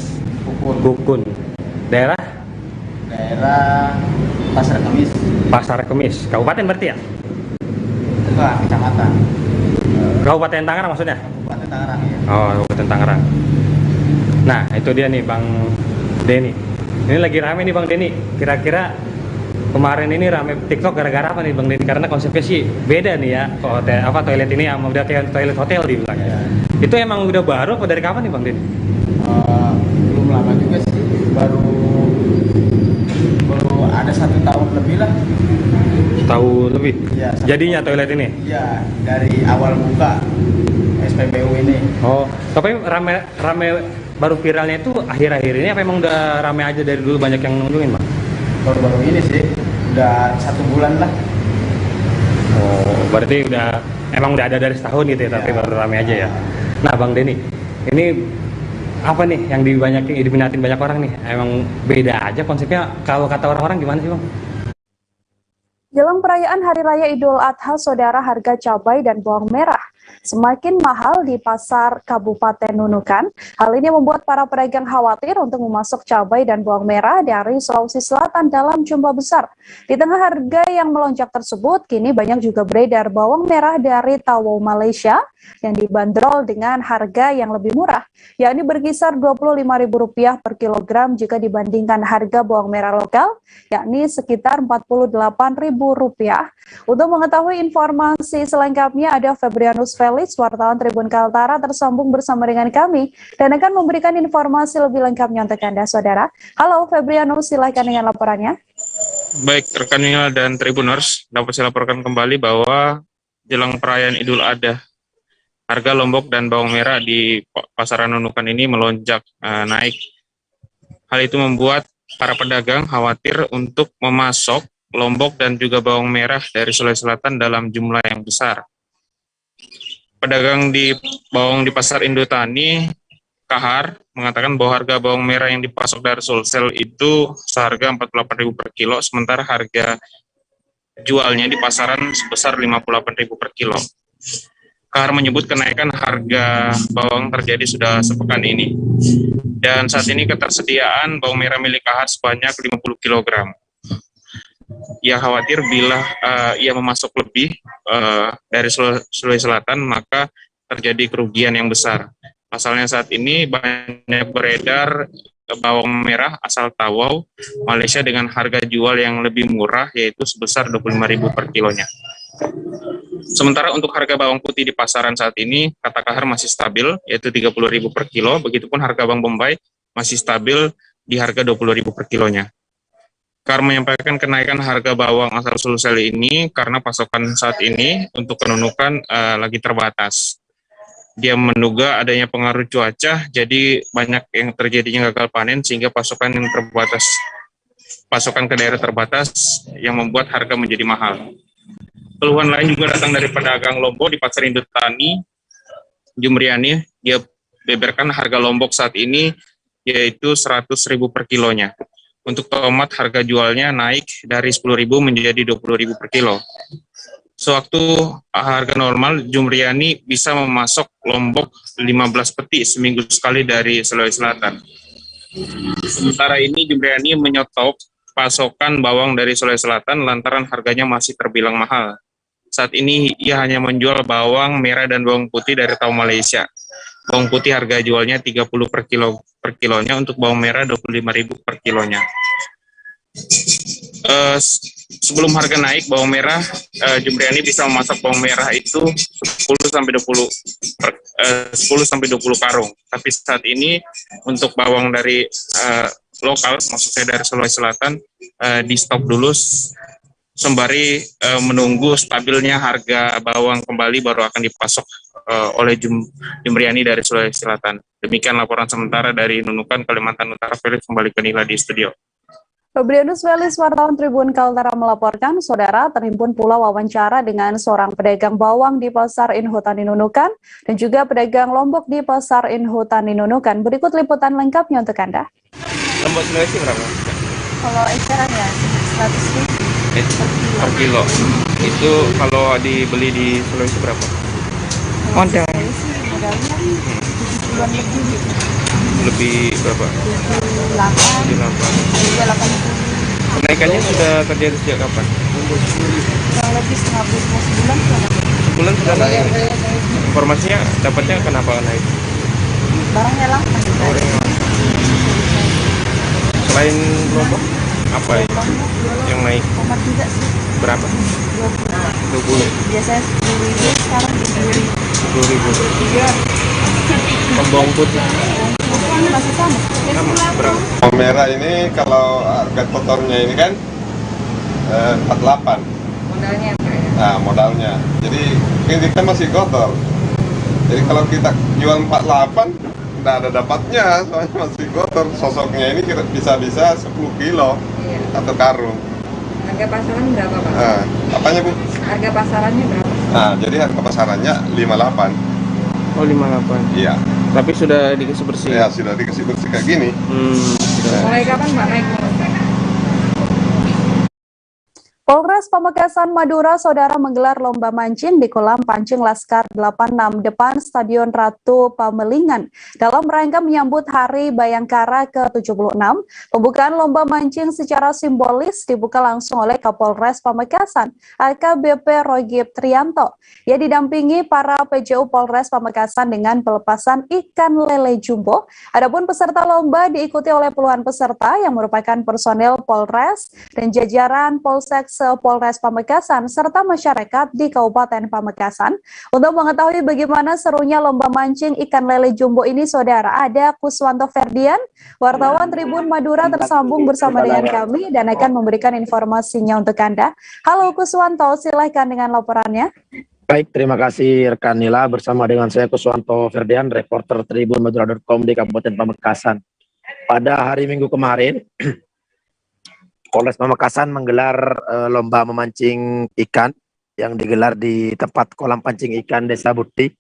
Kukun. Daerah? Daerah Pasar Kemis. Pasar Kemis, kabupaten berarti ya? Enggak, kecamatan. Kabupaten Tangerang maksudnya? Kabupaten Tangerang ya. Oh, Kabupaten Tangerang. Nah, itu dia nih Bang Denny. Ini lagi rame nih Bang Denny. Kira-kira kemarin ini rame TikTok gara-gara apa nih Bang Denny? Karena konsepnya sih beda nih ya. Toilet ini yang udah kayak toilet hotel dibilang ya. Itu emang udah baru apa dari kapan nih Bang Denny? Belum lama juga sih. Baru ada 1 tahun lebih lah. Tahun lebih? Ya, jadinya toilet ini? Iya, dari awal buka SPBU ini. Oh, tapi rame baru viralnya itu akhir-akhir ini apa emang udah rame aja dari dulu banyak yang ngunjungin Bang? Baru-baru ini sih, udah 1 bulan lah. Oh, berarti emang udah ada dari setahun gitu ya, tapi baru rame aja ya. Nah Bang Denny, ini apa nih yang diminatin banyak orang nih? Emang beda aja konsepnya kalau kata orang-orang gimana sih Bang? Jelang perayaan Hari Raya Idul Adha, Saudara, harga cabai dan bawang merah semakin mahal di pasar Kabupaten Nunukan. Hal ini membuat para pedagang khawatir untuk memasok cabai dan bawang merah dari Sulawesi Selatan dalam jumlah besar. Di tengah harga yang melonjak tersebut, kini banyak juga beredar bawang merah dari Tawau, Malaysia yang dibanderol dengan harga yang lebih murah, yakni berkisar Rp25.000 per kilogram jika dibandingkan harga bawang merah lokal, yakni sekitar Rp48.000. Untuk mengetahui informasi selengkapnya, ada Febrianus Felix, wartawan Tribun Kaltara, tersambung bersama dengan kami dan akan memberikan informasi lebih lengkapnya untuk Anda, Saudara. Halo Febrianus, silakan dengan laporannya. Baik, rekan Nila dan Tribuners, dapat saya laporkan kembali bahwa jelang perayaan Idul Adha, harga lombok dan bawang merah di pasaran Nunukan ini melonjak naik. Hal itu membuat para pedagang khawatir untuk memasok lombok dan juga bawang merah dari Sulawesi Selatan dalam jumlah yang besar. Pedagang di pasar Indotani, Kahar, mengatakan bahwa harga bawang merah yang dipasok dari Sulsel itu seharga Rp48.000 per kilo, sementara harga jualnya di pasaran sebesar Rp58.000 per kilo. Kahar menyebut kenaikan harga bawang terjadi sudah sepekan ini. Dan saat ini ketersediaan bawang merah milik Kahar sebanyak 50 kg. Ia khawatir bila ia memasok lebih dari Sulawesi Selatan, maka terjadi kerugian yang besar. Pasalnya saat ini banyak beredar bawang merah asal Tawau, Malaysia dengan harga jual yang lebih murah, yaitu sebesar Rp25.000 per kilonya. Sementara untuk harga bawang putih di pasaran saat ini, kata Kahar masih stabil, yaitu Rp30.000 per kilo, begitupun harga bawang bombay masih stabil di harga Rp20.000 per kilonya. Kahar menyampaikan kenaikan harga bawang asal Sulsel ini karena pasokan saat ini untuk Nunukan lagi terbatas. Dia menduga adanya pengaruh cuaca, jadi banyak yang terjadinya gagal panen sehingga pasokan ke daerah terbatas yang membuat harga menjadi mahal. Keluhan lain juga datang dari pedagang lombok di pasar Indotani, Jumriani. Dia beberkan harga lombok saat ini yaitu Rp100.000 per kilonya. Untuk tomat harga jualnya naik dari Rp10.000 menjadi Rp20.000 per kilo. Sewaktu harga normal, Jumriani bisa memasok lombok 15 peti seminggu sekali dari Sulawesi Selatan. Sementara ini Jumriani menyetop pasokan bawang dari Sulawesi Selatan lantaran harganya masih terbilang mahal. Saat ini ia hanya menjual bawang merah dan bawang putih dari tahu Malaysia. Bawang putih harga jualnya 30 per kilonya, untuk bawang merah 25.000 per kilonya. Sebelum harga naik bawang merah, Jumriani bisa memasak bawang merah itu 10 sampai 20 karung. Tapi saat ini untuk bawang dari lokal, maksudnya dari Sulawesi Selatan, di stop dulu sembari menunggu stabilnya harga bawang kembali, baru akan dipasok oleh Jumriani dari Sulawesi Selatan. Demikian laporan sementara dari Nunukan, Kalimantan Utara. Felix, kembali ke Nila di studio. Febrianus Welis, wartawan Tribun Kaltara melaporkan, saudara, terhimpun pula wawancara dengan seorang pedagang bawang di Pasar Inhutani Nunukan dan juga pedagang Lombok di Pasar Inhutani Nunukan. Berikut liputan lengkapnya untuk Anda. Lombok Sulawesi berapa? Kalau eceran ya 100.000 per kilo. Itu kalau dibeli di Sulawesi berapa? Modalnya 70-an lebih gitu. Lebih berapa? 78. Kenaikannya sudah terjadi sejak kapan? Kurang lebih sebulan sudah. Sebulan sudah naik. Informasinya dapatnya kenapa naik? Barangnya langka. Selain Lombok, apa yang naik? Tomat juga sih. Berapa? 20. Biasanya 10.000, sekarang 10.000. Iya. Bawang putih masih sama. Berapa? Bawang merah ini kalau harga kotornya ini kan 48. Modalnya apa ya? Nah, modalnya. Jadi kita masih kotor. Jadi kalau kita jual 48, nggak ada dapatnya, soalnya masih kotor. Sosoknya ini bisa-bisa 10 kilo atau karung. Harga pasaran berapa, Pak? Nah, apanya, Bu? Harga pasarannya berapa? Nah, jadi harga pasarannya 58. Oh, 58. Iya. Tapi sudah dikasih bersih? Ya, sudah dikasih bersih kayak gini. Mulai kapan Pak naik? Polres Pamekasan, Madura, saudara, menggelar lomba mancing di kolam pancing Laskar 86 depan Stadion Ratu Pamelingan dalam rangka menyambut Hari Bayangkara ke-76. Pembukaan lomba mancing secara simbolis dibuka langsung oleh Kapolres Pamekasan, AKBP Rogib Trianto. Ia didampingi para PJU Polres Pamekasan dengan pelepasan ikan lele jumbo. Adapun peserta lomba diikuti oleh puluhan peserta yang merupakan personel Polres dan jajaran Polsek Polres Pamekasan serta masyarakat di Kabupaten Pamekasan. Untuk mengetahui bagaimana serunya lomba mancing ikan lele jumbo ini, saudara, ada Kuswanto Ferdian, wartawan Tribun Madura, tersambung bersama dengan kami dan akan memberikan informasinya untuk Anda. Halo Kuswanto, silahkan dengan laporannya. Baik, terima kasih rekan Nila. Bersama dengan saya Kuswanto Ferdian, reporter Tribun Madura.com di Kabupaten Pamekasan. Pada hari Minggu kemarin, Polres Pamekasan menggelar lomba memancing ikan yang digelar di tempat kolam pancing ikan Desa Buti,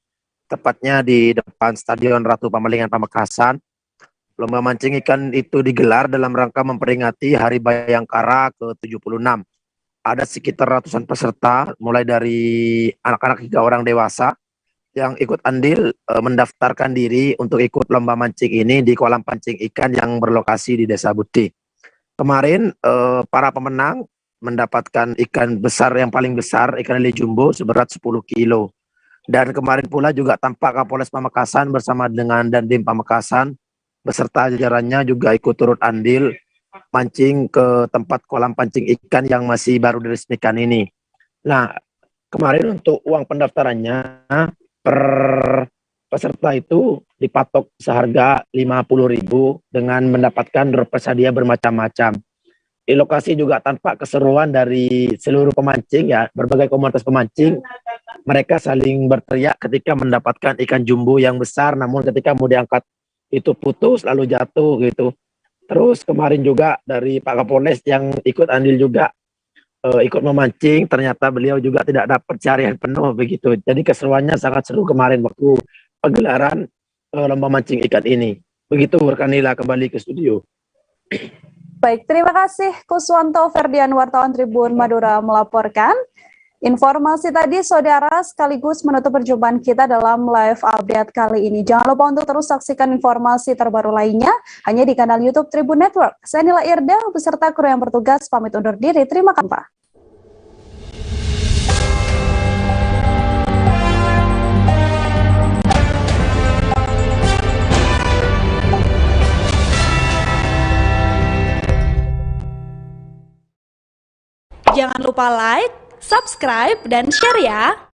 tepatnya di depan Stadion Ratu Pamelingan Pamekasan. Lomba mancing ikan itu digelar dalam rangka memperingati Hari Bayangkara ke-76. Ada sekitar ratusan peserta, mulai dari anak-anak hingga orang dewasa, yang ikut andil mendaftarkan diri untuk ikut lomba mancing ini di kolam pancing ikan yang berlokasi di Desa Buti. Kemarin para pemenang mendapatkan ikan besar yang paling besar, ikan lele jumbo seberat 10 kilo. Dan kemarin pula juga tampak Kapolres Pamekasan bersama dengan Dandim Pamekasan beserta jajarannya juga ikut turut andil mancing ke tempat kolam pancing ikan yang masih baru diresmikan ini. Nah, kemarin untuk uang pendaftarannya per peserta itu dipatok seharga 50.000 dengan mendapatkan drop hadiah bermacam-macam. Di lokasi juga tampak keseruan dari seluruh pemancing, ya, berbagai komunitas pemancing. Mereka saling berteriak ketika mendapatkan ikan jumbo yang besar, namun ketika mau diangkat itu putus lalu jatuh gitu. Terus kemarin juga dari Pak Kapolres yang ikut andil juga ikut memancing, ternyata beliau juga tidak dapat carian penuh begitu. Jadi keseruannya sangat seru kemarin waktu pegelaran lomba mancing ikan ini. Begitu rekan Nila, kembali ke studio. Baik, terima kasih Kuswanto Ferdian, wartawan Tribun Madura melaporkan. Informasi tadi, saudara, sekaligus menutup perjumpaan kita dalam live update kali ini. Jangan lupa untuk terus saksikan informasi terbaru lainnya hanya di kanal YouTube Tribun Network. Saya Nila Irda beserta kru yang bertugas pamit undur diri. Terima kasih. lupa like, subscribe, dan share ya.